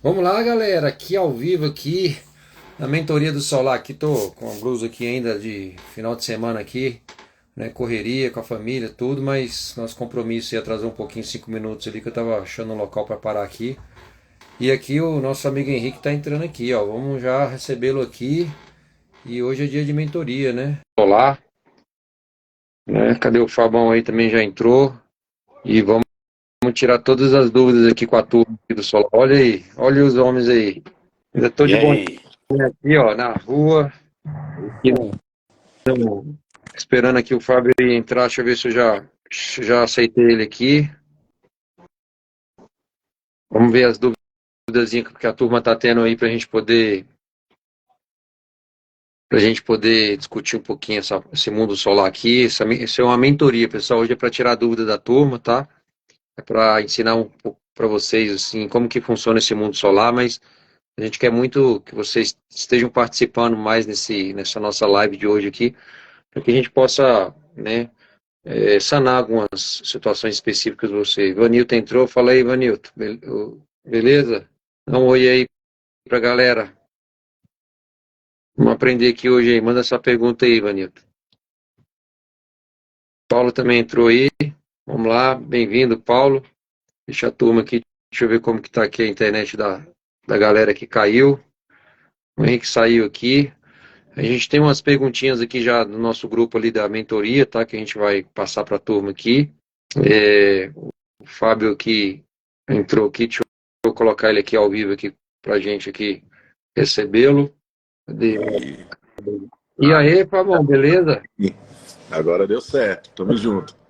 Vamos lá, galera, aqui ao vivo aqui na mentoria do Solar. Aqui tô com a blusa aqui ainda de final de semana aqui, né? Correria com a família, tudo, mas nosso compromisso ia atrasar um pouquinho, 5 minutos ali que eu tava achando um local para parar aqui. E aqui o nosso amigo Henrique tá entrando aqui, ó. Vamos já recebê-lo aqui. E hoje é dia de mentoria, né? Solar, né? Cadê o Fabão aí também já entrou? E vamos tirar todas as dúvidas aqui com a turma aqui do Solar. Olha aí, olha os homens aí. Ainda tô E de bom aí? aqui, ó, na rua, aqui, esperando aqui o Fábio entrar. Deixa eu ver se eu já aceitei ele aqui. Vamos ver as dúvidas que a turma está tendo aí para a gente poder discutir um pouquinho esse mundo solar aqui. Isso é uma mentoria, pessoal. Hoje é para tirar dúvida da turma, tá? É para ensinar um pouco para vocês assim como que funciona esse mundo solar, mas a gente quer muito que vocês estejam participando mais nessa nossa live de hoje aqui, para que a gente possa, né, sanar algumas situações específicas de você. Ivanilton entrou, fala aí, Ivanilton. Beleza? Dá um oi aí pra galera. Vamos aprender aqui hoje aí. Manda essa pergunta aí, Ivanilton. Paulo também entrou aí. Vamos lá, bem-vindo, Paulo. Deixa a turma aqui, deixa eu ver como que tá aqui a internet da galera que caiu. O Henrique saiu aqui. A gente tem umas perguntinhas aqui já no nosso grupo ali da mentoria, tá? Que a gente vai passar para a turma aqui. O Fábio aqui entrou aqui, deixa eu colocar ele aqui ao vivo aqui pra gente aqui recebê-lo. Cadê? E E aí, Fabão, beleza? agora deu certo, tamo junto.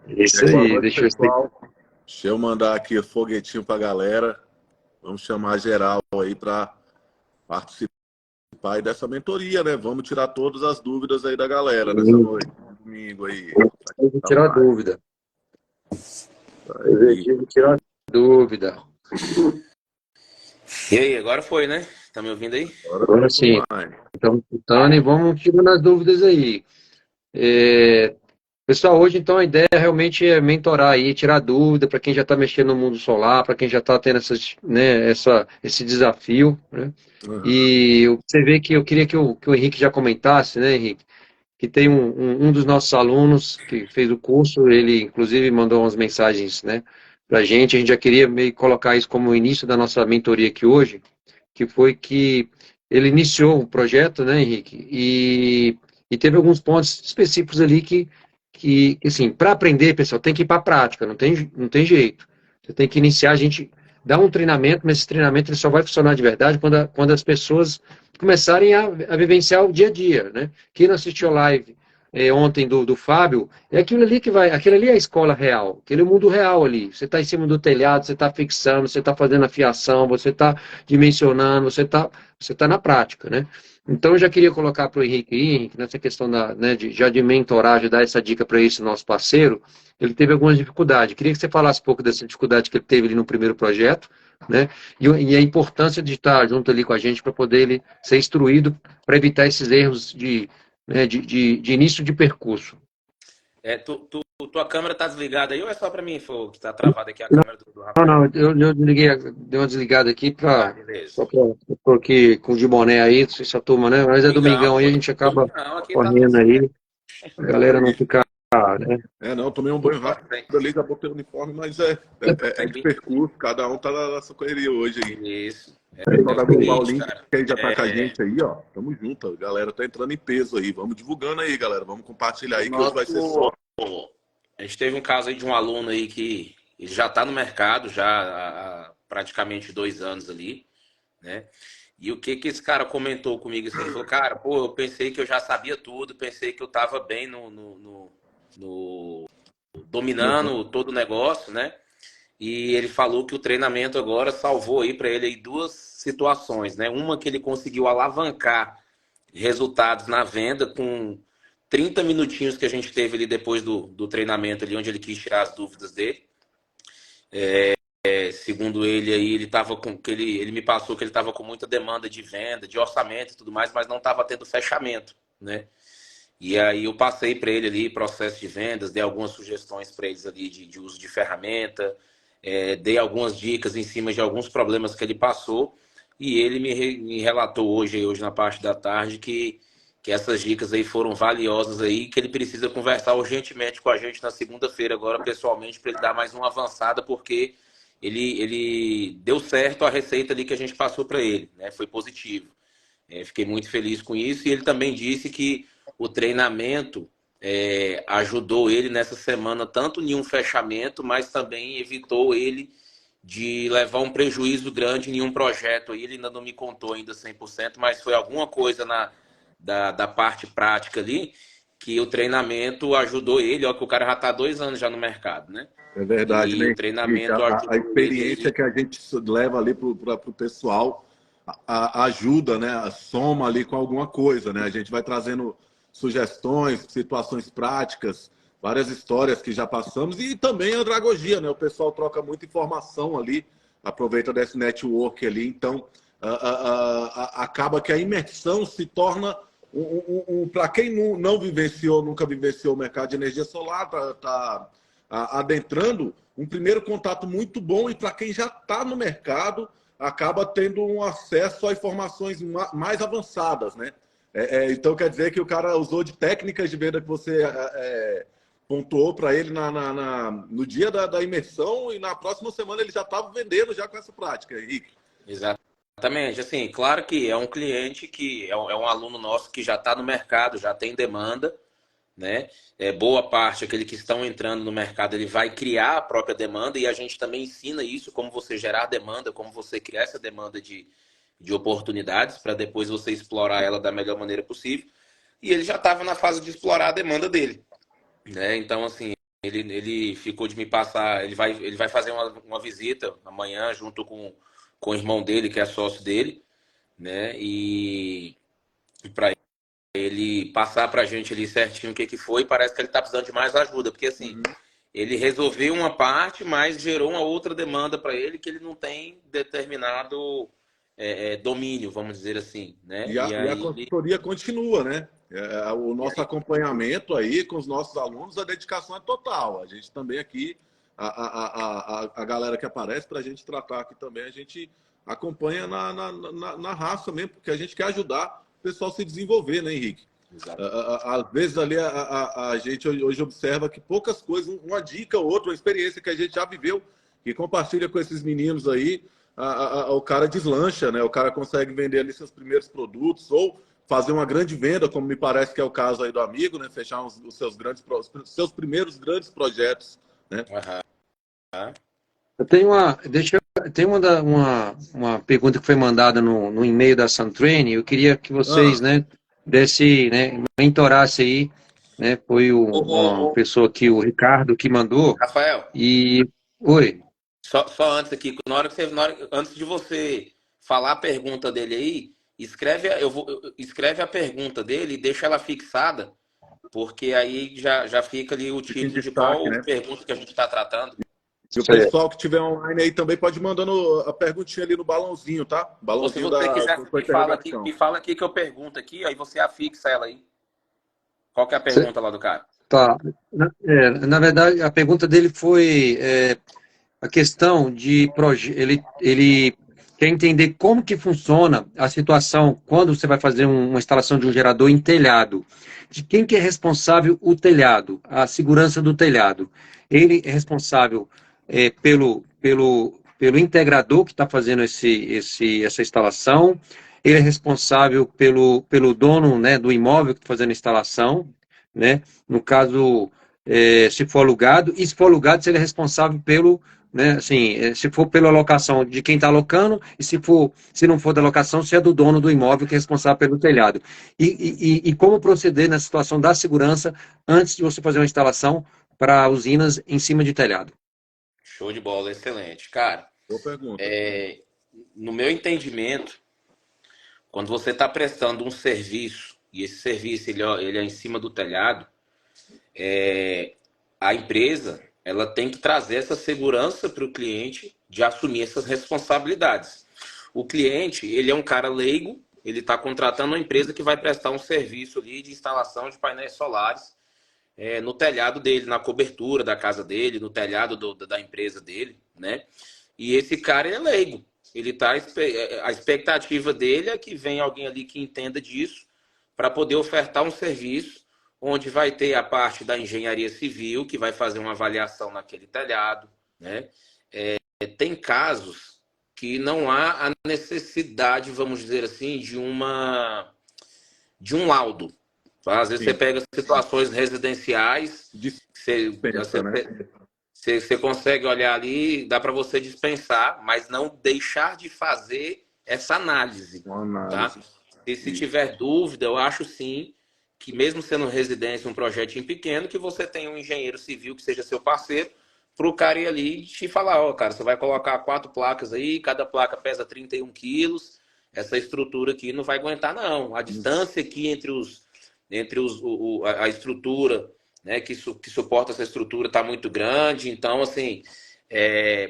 E Isso aí, boa aí, noite, deixa eu ver. pessoal. Deixa eu mandar aqui o foguetinho pra galera. Vamos chamar geral aí para participar aí dessa mentoria, né? Vamos tirar todas as dúvidas aí da galera nessa noite, domingo aí. Objetivo Tá tirar online. dúvida. Aí, Objetivo tirar dúvida. E aí, agora foi, né? Tá me ouvindo aí? agora Agora estamos sim, online. estamos escutando e vamos tirando as dúvidas aí. É, Pessoal, hoje então a ideia realmente é mentorar aí, tirar dúvida para quem já está mexendo no mundo solar, para quem já está tendo esse desafio, né? Uhum. E você vê que eu queria que o Henrique já comentasse, né, Henrique? Que tem um dos nossos alunos que fez o curso, ele inclusive mandou umas mensagens, né, para a gente já queria meio colocar isso como o início da nossa mentoria aqui hoje, que foi que ele iniciou um projeto, né, Henrique, e teve alguns pontos específicos ali que assim, para aprender, pessoal, tem que ir para a prática, não tem jeito. Você tem que iniciar, a gente dá um treinamento, mas esse treinamento ele só vai funcionar de verdade quando as pessoas começarem a vivenciar o dia a dia, né? Quem não assistiu a live ontem do Fábio, é aquilo ali é a escola real, aquele é o mundo real ali. Você está em cima do telhado, você está fixando, você está fazendo a fiação, você está dimensionando, você tá na prática, né? Então, eu já queria colocar para o Henrique aí, Henrique, nessa questão né, já de mentorar, de dar essa dica para esse nosso parceiro, ele teve algumas dificuldades. Queria que você falasse um pouco dessa dificuldade que ele teve ali no primeiro projeto, né? E a importância de estar junto ali com a gente para poder ele ser instruído para evitar esses erros de início de percurso. Tua câmera tá desligada aí ou é só pra mim, Fô, que tá travada aqui a câmera do Não, Rafael? não, eu desliguei, dei uma desligada aqui Ah, para beleza. só para porque com o de boné aí, não sei se a turma, né? Mas é Domingão, domingão aí, pô, a gente acaba domingão, aqui tá tudo correndo aí, certo. a galera não ficar, né? Não, tomei um banho rápido Tem, ali, já botei o uniforme, mas é tem de que. percurso, cada um tá na sua correria hoje aí. Isso. Pessoal É o da Global seguinte, Link, cara. que aí já tá com a É, gente aí, ó. Tamo junto, a galera tá entrando em peso aí. Vamos divulgando aí, galera. Vamos compartilhar o aí que hoje vai ser só. nosso. A gente teve um caso aí de um aluno aí que ele já tá no mercado já há praticamente 2 anos ali, né? E o que que esse cara comentou comigo assim? Ele falou, cara, pô, eu pensei que eu já sabia tudo, pensei que eu tava bem no dominando todo o negócio, né? E ele falou que o treinamento agora salvou aí para ele aí duas situações, né? Uma que ele conseguiu alavancar resultados na venda com 30 minutinhos que a gente teve ali depois do treinamento ali, onde ele quis tirar as dúvidas dele. Segundo ele aí, ele tava com que ele me passou que ele estava com muita demanda de venda, de orçamento e tudo mais, mas não estava tendo fechamento, né? E aí eu passei para ele ali processo de vendas, dei algumas sugestões para eles ali de uso de ferramenta, dei algumas dicas em cima de alguns problemas que ele passou, e ele me relatou hoje na parte da tarde que essas dicas aí foram valiosas aí, que ele precisa conversar urgentemente com a gente na segunda-feira agora, pessoalmente, para ele dar mais uma avançada, porque ele deu certo a receita ali que a gente passou para ele, né? Foi positivo. Fiquei muito feliz com isso, e ele também disse que o treinamento ajudou ele nessa semana, tanto em um fechamento, mas também evitou ele de levar um prejuízo grande em um projeto. Ele ainda não me contou ainda 100%, mas foi alguma coisa da parte prática ali que o treinamento ajudou ele. Ó, que o cara já está 2 anos já no mercado, né? É verdade, E né? o treinamento A ajudou experiência ele. que a gente leva ali para o pessoal ajuda, né? Soma ali com alguma coisa, né? A gente vai trazendo sugestões, situações práticas, várias histórias que já passamos e também a andragogia, né? O pessoal troca muita informação ali, aproveita desse network ali, então acaba que a imersão se torna para quem não vivenciou, nunca vivenciou o mercado de energia solar, tá adentrando um primeiro contato muito bom, e para quem já está no mercado acaba tendo um acesso a informações mais avançadas, né? Então quer dizer que o cara usou de técnicas de venda que você pontuou para ele no dia da imersão, e na próxima semana ele já estava vendendo já com essa prática, Henrique. Exatamente. Assim, claro que é um cliente que é um aluno nosso que já está no mercado, já tem demanda, né? Boa parte, aquele que estão entrando no mercado, ele vai criar a própria demanda, e a gente também ensina isso, como você gerar demanda, como você criar essa demanda de oportunidades, para depois você explorar ela da melhor maneira possível. E ele já estava na fase de explorar a demanda dele, né? Então, assim, ele ficou de me passar, ele vai fazer uma visita amanhã junto com o irmão dele, que é sócio dele, né? E para ele passar para a gente ali certinho o que foi, parece que ele está precisando de mais ajuda, porque assim, ele resolveu uma parte, mas gerou uma outra demanda para ele que ele não tem determinado domínio, vamos dizer assim, né? E E a aí consultoria continua, né? O nosso acompanhamento aí com os nossos alunos, a dedicação é total. A gente também aqui, a galera que aparece para a gente tratar aqui também, a gente acompanha na raça mesmo, porque a gente quer ajudar o pessoal a se desenvolver, né, Henrique? exato. Às vezes ali a gente hoje observa que poucas coisas, uma dica ou outra, uma experiência que a gente já viveu, que compartilha com esses meninos aí, o cara deslancha, né? O cara consegue vender ali seus primeiros produtos ou fazer uma grande venda, como me parece que é o caso aí do amigo, né? Fechar os seus primeiros grandes projetos, né? Uhum. Eu tenho uma pergunta que foi mandada no e-mail da Suntrain. Eu queria que vocês, Ah, né, mentorasse aí, né? Foi uma Ô, pessoa aqui, o Ricardo, que mandou. Rafael, E, oi, só antes aqui, antes de você falar a pergunta dele aí, escreve a pergunta dele e deixa ela fixada, porque aí já fica ali o fica em título de destaque, qual né? pergunta que a gente está tratando. E o pessoal que tiver online aí também pode ir mandando a perguntinha ali no balãozinho, tá? Ou se Balãozinho você quiser, com a interrogação. me fala aqui que eu pergunto aqui, aí você afixa ela aí. Qual que é a pergunta lá do cara? tá. Na verdade, a pergunta dele foi a questão de ele quer entender como que funciona a situação quando você vai fazer uma instalação de um gerador em telhado. De quem que é responsável o telhado, a segurança do telhado. Ele é responsável pelo integrador que está fazendo essa instalação, ele é responsável pelo dono, né, do imóvel que está fazendo a instalação, né? No caso, se for alugado, e se for alugado, se ele é responsável pelo, né, assim, se for pela locação de quem está alocando, e se não for da locação, se é do dono do imóvel que é responsável pelo telhado. E como proceder na situação da segurança antes de você fazer uma instalação para usinas em cima de telhado. Show de bola, excelente. Cara, Boa pergunta. no meu entendimento, quando você está prestando um serviço, e esse serviço ele é em cima do telhado, a empresa ela tem que trazer essa segurança para o cliente de assumir essas responsabilidades. O cliente, ele é um cara leigo, ele está contratando uma empresa que vai prestar um serviço ali de instalação de painéis solares no telhado dele, na cobertura da casa dele, no telhado da empresa dele, né? E esse cara é leigo. Ele tá, a expectativa dele é que venha alguém ali que entenda disso para poder ofertar um serviço onde vai ter a parte da engenharia civil, que vai fazer uma avaliação naquele telhado, né? Tem casos que não há a necessidade, vamos dizer assim, de um laudo. Às vezes Sim. você pega situações residenciais, Dispensa, né? você consegue olhar ali, dá para você dispensar, mas não deixar de fazer essa análise, Uma tá? análise. E se tiver dúvida, eu acho sim que mesmo sendo residência, um projetinho pequeno, que você tenha um engenheiro civil que seja seu parceiro, para o cara ir ali e te falar, ó, cara, você vai colocar 4 placas aí, cada placa pesa 31 quilos, essa estrutura aqui não vai aguentar, não. A distância aqui a estrutura, né, que suporta essa estrutura está muito grande, então, assim,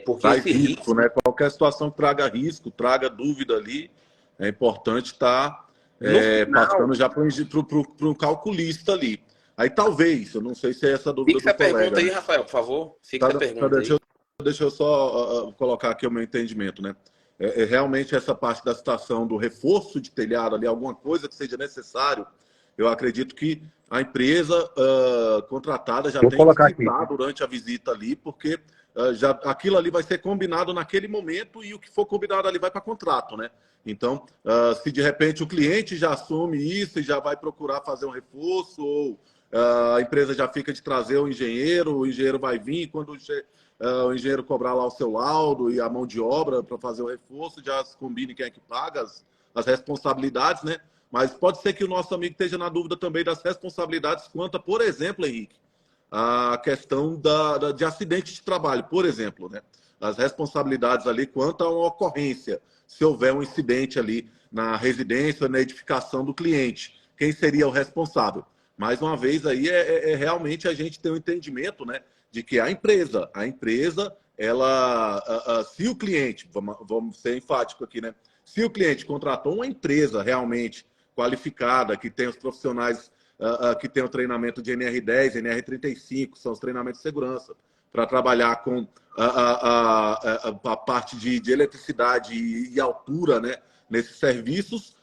porque Traz esse risco, né? Qualquer situação que traga risco, traga dúvida ali, é importante estar no final, passando já para um calculista ali. Aí talvez, eu não sei se é essa a dúvida fixa do a pergunta colega, aí, né? Rafael, por favor, fixa a pergunta Deixa aí. deixa eu só colocar aqui o meu entendimento, né? Realmente essa parte da situação do reforço de telhado ali, alguma coisa que seja necessário, eu acredito que a empresa contratada já Vou tem que colocar aqui. citar durante a visita ali, porque já aquilo ali vai ser combinado naquele momento e o que for combinado ali vai para contrato, né? Então, se de repente o cliente já assume isso e já vai procurar fazer um reforço, ou a empresa já fica de trazer o engenheiro vai vir, quando o engenheiro cobrar lá o seu laudo e a mão de obra para fazer o reforço, já se combine quem é que paga as responsabilidades, né? Mas pode ser que o nosso amigo esteja na dúvida também das responsabilidades quanto a, por exemplo, Henrique, a questão de acidente de trabalho, por exemplo, né? As responsabilidades ali quanto a uma ocorrência, se houver um incidente ali na residência, na edificação do cliente, quem seria o responsável? Mais uma vez, aí realmente a gente ter um entendimento, né, de que a empresa, ela, se o cliente, vamos ser enfático aqui, né, se o cliente contratou uma empresa realmente qualificada, que tem os profissionais que tem o treinamento de NR10, NR35, são os treinamentos de segurança, para trabalhar com a parte de eletricidade e altura, né, nesses serviços,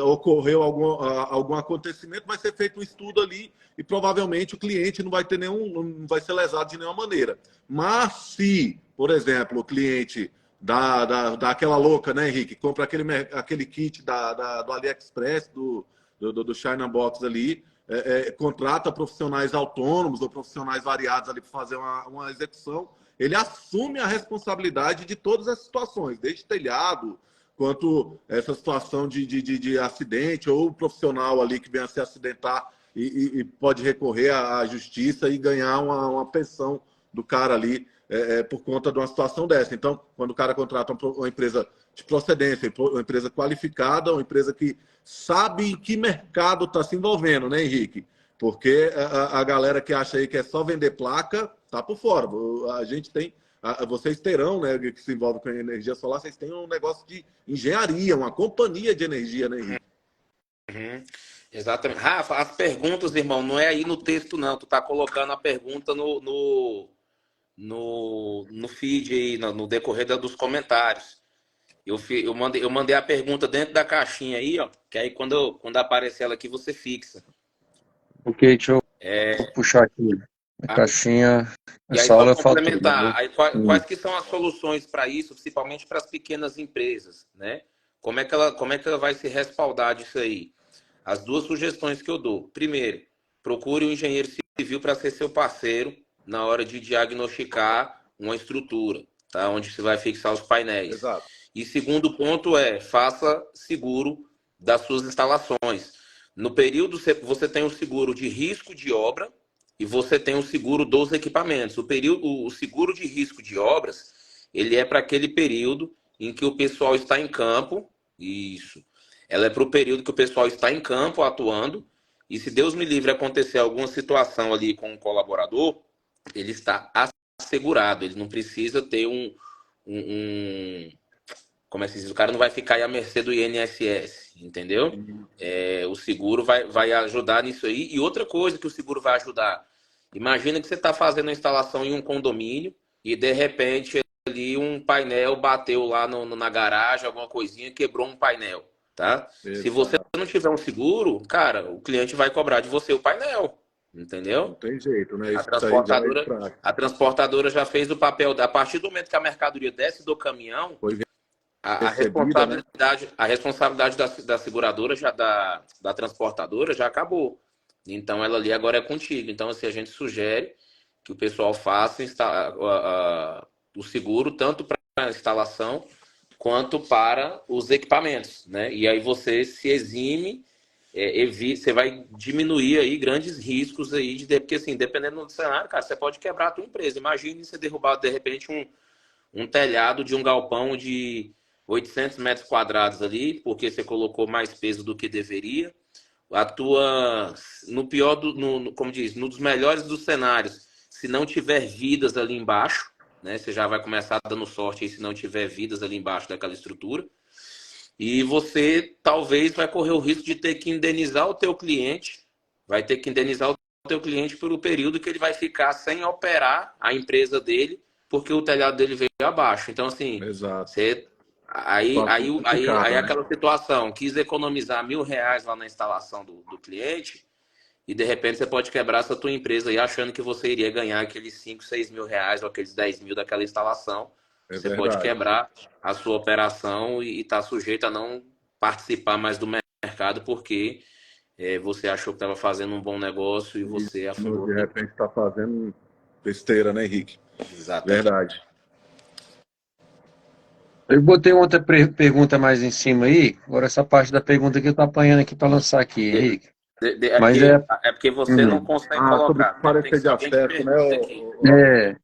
ocorreu algum acontecimento, vai ser feito um estudo ali e provavelmente o cliente não vai ter não vai ser lesado de nenhuma maneira. Mas se, por exemplo, o cliente dá aquela louca, né, Henrique, compra aquele kit do AliExpress, do China Box ali, contrata profissionais autônomos ou profissionais variados ali para fazer uma execução, ele assume a responsabilidade de todas as situações, desde telhado, quanto essa situação de acidente, ou o profissional ali que venha a se acidentar e pode recorrer à justiça e ganhar uma pensão do cara ali por conta de uma situação dessa. Então, quando o cara contrata uma empresa de procedência, uma empresa qualificada, uma empresa que sabe em que mercado está se envolvendo, né, Henrique? Porque a galera que acha aí que é só vender placa, tá por fora. A gente tem vocês terão, né, que se envolve com energia solar, vocês têm um negócio de engenharia, uma companhia de energia, né, Henrique? Uhum. Exatamente. Rafa, as perguntas, irmão, não é aí no texto, não. Tu tá colocando a pergunta no feed aí, no decorrer dos comentários. Eu mandei a pergunta dentro da caixinha aí, ó. Que aí quando aparecer ela aqui, você fixa. Ok, deixa eu puxar aqui. A caixinha, E aí, essa só aula eu falo tudo, complementar, né? aí, quais que são as soluções para isso, principalmente para as pequenas empresas, né? Como é que ela vai se respaldar disso aí? As duas sugestões que eu dou. Primeiro, procure um engenheiro civil para ser seu parceiro na hora de diagnosticar uma estrutura, tá? Onde você vai fixar os painéis. Exato. E segundo ponto faça seguro das suas instalações. No período, você tem o seguro de risco de obra e você tem o seguro dos equipamentos. O seguro de risco de obras, ele é para aquele período em que o pessoal está em campo. Isso. Ela é para o período que o pessoal está em campo atuando, e se Deus me livre acontecer alguma situação ali com um colaborador, ele está assegurado, ele não precisa ter como é que se diz? O cara não vai ficar aí à mercê do INSS, entendeu? O seguro vai ajudar nisso aí. E outra coisa que o seguro vai ajudar, imagina que você está fazendo a instalação em um condomínio e de repente ali um painel bateu lá na garagem, alguma coisinha, quebrou um painel, tá? Se você Exato. não tiver um seguro, cara, o cliente vai cobrar de você o painel, Não entendeu? tem jeito, né? A Isso aí já é de transportadora, prática. a transportadora já fez o papel. A partir do momento que a mercadoria desce do caminhão, Foi a recebida, né? responsabilidade da seguradora, da transportadora, já acabou. Então, ela ali agora é contigo. Então, assim, a gente sugere que o pessoal faça o seguro tanto para a instalação quanto para os equipamentos, né? E aí você se exime, você vai diminuir aí grandes riscos aí, porque assim, dependendo do cenário, cara, você pode quebrar a tua empresa. Imagine você derrubar, de repente, um telhado de um galpão de 800 metros quadrados ali, porque você colocou mais peso do que deveria. A tua, no pior, como diz, no dos melhores dos cenários, se não tiver vidas ali embaixo, né, você já vai começar dando sorte aí se não tiver vidas ali embaixo daquela estrutura. E você talvez vai correr o risco de ter que indenizar o teu cliente, vai ter que indenizar o teu cliente pelo período que ele vai ficar sem operar a empresa dele, porque o telhado dele veio abaixo. Então, assim, Exato. você Situação aí complicada, né? aquela situação, quis economizar R$ 1.000 lá na instalação do cliente, e de repente você pode quebrar essa tua empresa aí achando que você iria ganhar aqueles 5, 6 mil reais ou aqueles 10 mil daquela instalação. É Você pode verdade. quebrar a sua operação e estar sujeito a não participar mais do mercado porque você achou que estava fazendo um bom negócio e E você afundou de a repente está fazendo besteira, né, Henrique? Exatamente. Verdade. Eu botei outra pergunta mais em cima aí. Agora essa parte da pergunta que eu estou apanhando aqui para lançar aqui, Henrique. Mas É porque você não hum, consegue Ah, sobre colocar. Tem que parecer de ser alguém que acesso, né? pergunte aqui. é,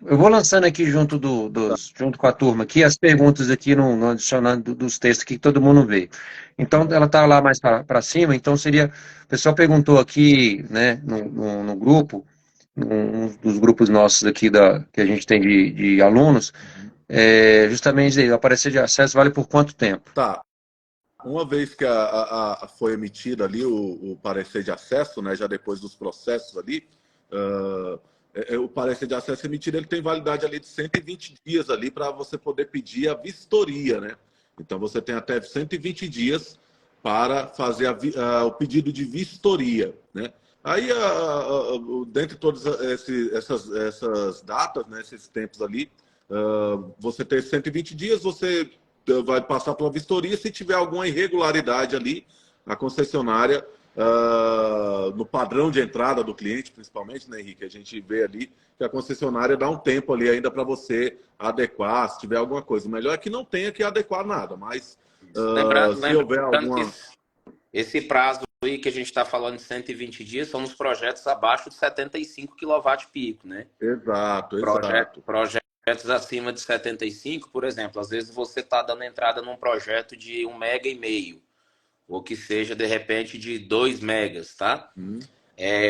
eu vou lançando aqui junto com a turma aqui as perguntas aqui no adicionando dos textos aqui que todo mundo vê. Então ela está lá mais para cima. Então seria, o pessoal perguntou aqui, né, no grupo, um dos grupos nossos aqui que a gente tem de alunos, justamente aí, o aparecer de acesso vale por quanto tempo? Tá. Uma vez que foi emitido ali o parecer de acesso, né, já depois dos processos ali, ah, o parecer de acesso emitido ele tem validade ali de 120 dias ali para você poder pedir a vistoria, né? Então você tem até 120 dias para fazer o pedido de vistoria, né? Aí, dentre todas essas datas, né, esses tempos ali, você tem 120 dias, você vai passar pela vistoria. Se tiver alguma irregularidade ali, a concessionária, no padrão de entrada do cliente, principalmente, né, Henrique? A gente vê ali que a concessionária dá um tempo ali ainda para você adequar, se tiver alguma coisa. O melhor é que não tenha que adequar nada, mas se houver Lembrando que alguma. esse prazo aí que a gente está falando de 120 dias são nos projetos abaixo de 75 kW-pico, né? Exato, exato. Projetos acima de 75, por exemplo, às vezes você está dando entrada num projeto de 1,5 MB, ou que seja, de repente, de 2 megas, tá?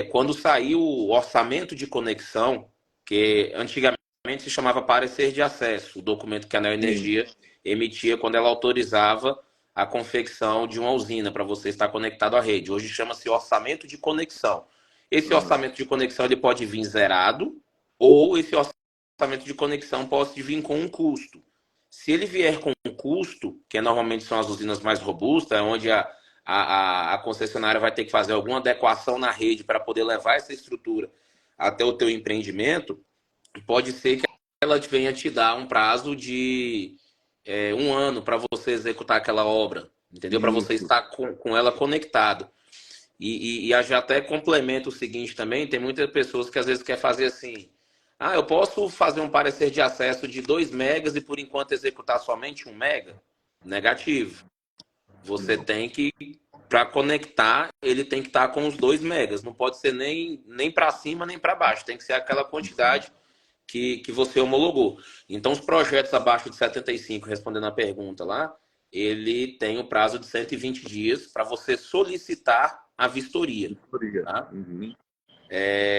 Quando saiu o orçamento de conexão, que antigamente se chamava parecer de acesso, o documento que a Sim. Neoenergia emitia quando ela autorizava a confecção de uma usina para você estar conectado à rede. Hoje chama-se orçamento de conexão. Esse Ah, orçamento de conexão ele pode vir zerado, ou esse orçamento de conexão pode vir com um custo. Se ele vier com um custo, que normalmente são as usinas mais robustas, onde a concessionária vai ter que fazer alguma adequação na rede para poder levar essa estrutura até o teu empreendimento, pode ser que ela venha te dar um prazo de 1 ano para você executar aquela obra, entendeu? Para você isso. estar com ela conectado. E já até complemento o seguinte também, tem muitas pessoas que às vezes quer fazer assim, eu posso fazer um parecer de acesso de 2 megas e por enquanto executar somente 1 mega? Negativo. Você Não. tem que, para conectar, ele tem que estar com os 2 megas. Não pode ser nem para cima nem para baixo. Tem que ser aquela quantidade que você homologou. Então, os projetos abaixo de 75, respondendo a pergunta lá, ele tem o prazo de 120 dias para você solicitar a vistoria. Vistoria. Tá?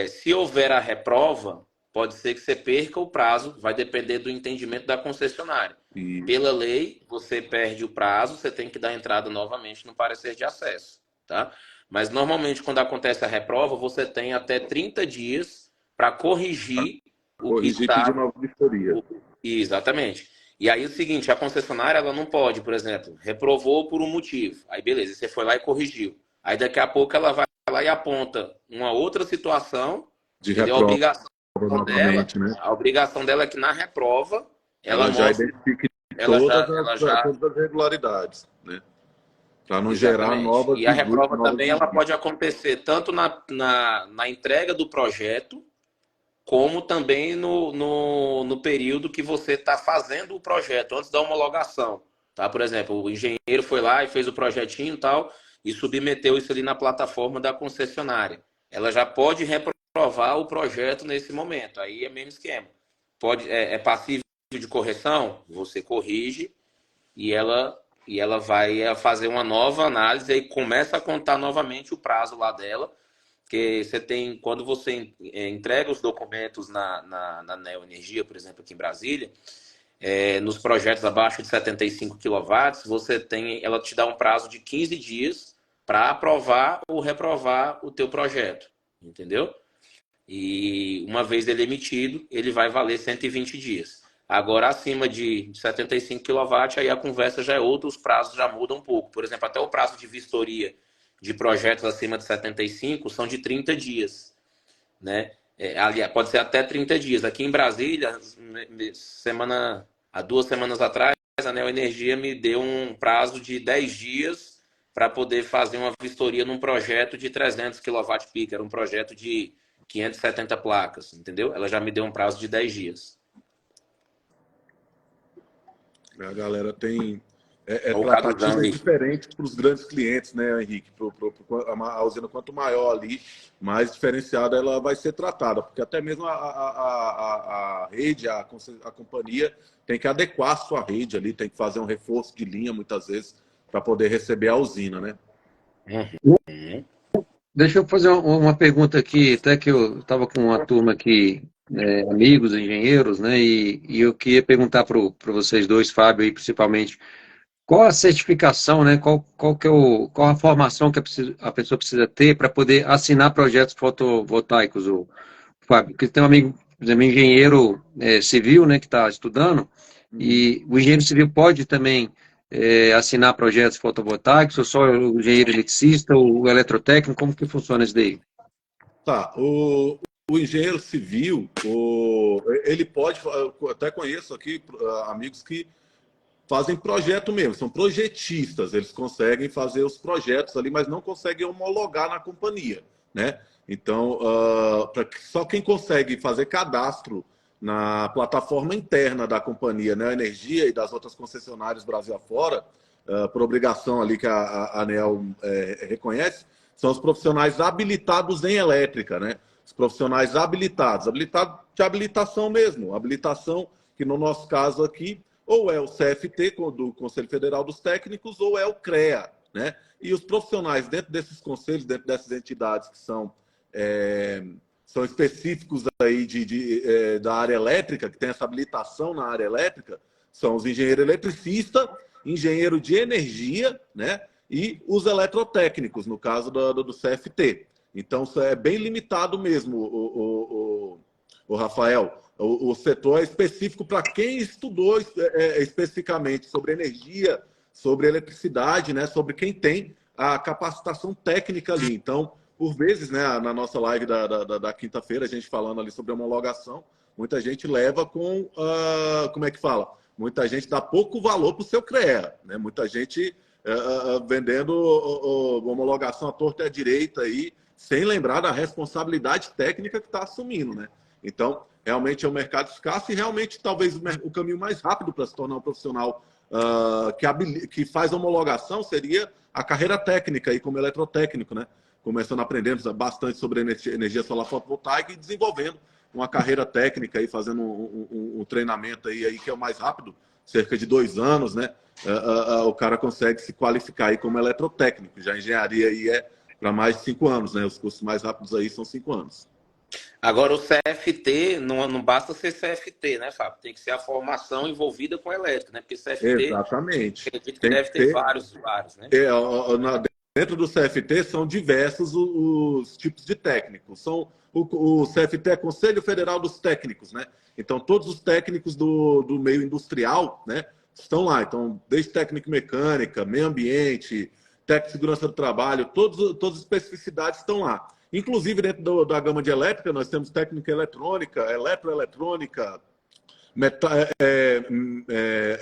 Se houver a reprova, pode ser que você perca o prazo, vai depender do entendimento da concessionária. Isso. Pela lei, você perde o prazo, você tem que dar entrada novamente no parecer de acesso. Tá? Mas normalmente, quando acontece a reprova, você tem até 30 dias para corrigir o que Corrigir e pedir está uma vistoria. Exatamente. E aí é o seguinte, a concessionária ela não pode, por exemplo, reprovou por um motivo. Aí beleza, você foi lá e corrigiu. Aí daqui a pouco ela vai lá e aponta uma outra situação, De entendeu? reprova novamente, né? A obrigação dela é que na reprova ela Ela já mostra, identifique ela já todas as irregularidades, né? Para não gerar exatamente. novas E a reprova novas também ela exigências. pode acontecer tanto na entrega do projeto, como também no período que você está fazendo o projeto, antes da homologação. Tá? Por exemplo, o engenheiro foi lá e fez o projetinho e tal, e submeteu isso ali na plataforma da concessionária. Ela já pode reprovar o projeto nesse momento. Aí é o mesmo esquema. É passível de correção? Você corrige e ela vai fazer uma nova análise e começa a contar novamente o prazo lá dela, porque você tem, quando você entrega os documentos na Neoenergia, por exemplo, aqui em Brasília, nos projetos abaixo de 75 quilowatts, ela te dá um prazo de 15 dias para aprovar ou reprovar o teu projeto, entendeu? E uma vez ele emitido, ele vai valer 120 dias. Agora, acima de 75 quilowatts, aí a conversa já é outra, os prazos já mudam um pouco. Por exemplo, até o prazo de vistoria de projetos acima de 75 são de 30 dias, né? Aliás, pode ser até 30 dias. Aqui em Brasília, há 2 semanas atrás, a Neoenergia me deu um prazo de 10 dias para poder fazer uma vistoria num projeto de 300 kWp, era um projeto de 570 placas, entendeu? Ela já me deu um prazo de 10 dias. A galera tem O Caduzão tratativas aí. diferentes para os grandes clientes, né, Henrique? A usina, quanto maior ali, mais diferenciada ela vai ser tratada, porque até mesmo a rede, a companhia tem que adequar a sua rede ali, tem que fazer um reforço de linha, muitas vezes, para poder receber a usina, né? Uhum. Deixa eu fazer uma pergunta aqui, até que eu estava com uma turma aqui, amigos, engenheiros, né? E eu queria perguntar para vocês dois, Fábio, aí principalmente, qual a certificação, né? Qual a formação que a pessoa precisa ter para poder assinar projetos fotovoltaicos, o Fábio? Porque tem um amigo, por exemplo, engenheiro civil, né, que está estudando, e o engenheiro civil pode também assinar projetos fotovoltaicos, ou só o engenheiro eletricista, o eletrotécnico, como que funciona isso daí? Tá, o engenheiro civil, ele pode, eu até conheço aqui amigos que fazem projeto mesmo, são projetistas, eles conseguem fazer os projetos ali, mas não conseguem homologar na companhia, né? Então, só quem consegue fazer cadastro na plataforma interna da companhia, né, Energia e das outras concessionárias Brasil afora, por obrigação ali que a ANEEL reconhece, são os profissionais habilitados em elétrica, né? Os profissionais habilitados de habilitação mesmo, habilitação que no nosso caso aqui ou é o CFT, do Conselho Federal dos Técnicos, ou é o CREA, né? E os profissionais dentro desses conselhos, dentro dessas entidades que são específicos aí da área elétrica, que tem essa habilitação na área elétrica, são os engenheiros eletricistas, engenheiro de energia, né? E os eletrotécnicos, no caso do CFT. Então, isso é bem limitado mesmo, o Rafael. O setor é específico para quem estudou especificamente sobre energia, sobre eletricidade, né? Sobre quem tem a capacitação técnica ali. Então, por vezes, né, na nossa live da quinta-feira, a gente falando ali sobre homologação, muita gente leva com, como é que fala? Muita gente dá pouco valor para o seu CREA, né? Muita gente vendendo homologação à torta e à direita aí, sem lembrar da responsabilidade técnica que está assumindo, né? Então, realmente é um mercado escasso e realmente talvez o caminho mais rápido para se tornar um profissional que faz homologação seria a carreira técnica aí como eletrotécnico, né? Começando aprendendo bastante sobre energia solar fotovoltaica e desenvolvendo uma carreira técnica aí, fazendo um treinamento aí que é o mais rápido, cerca de 2 anos, né? O cara consegue se qualificar aí como eletrotécnico. Já a engenharia aí é para mais de 5 anos, né? Os cursos mais rápidos aí são 5 anos. Agora, o CFT, não basta ser CFT, né, Fábio? Tem que ser a formação envolvida com a elétrica, né? Porque CFT, Exatamente. acredito que Tem deve que ter ter. vários, né? dentro do CFT são diversos os tipos de técnicos. O CFT é Conselho Federal dos Técnicos, né? Então, todos os técnicos do meio industrial, né, estão lá. Então, desde técnico mecânica, meio ambiente, técnico de segurança do trabalho, todas as especificidades estão lá. Inclusive, dentro da gama de elétrica, nós temos técnica eletrônica, eletroeletrônica,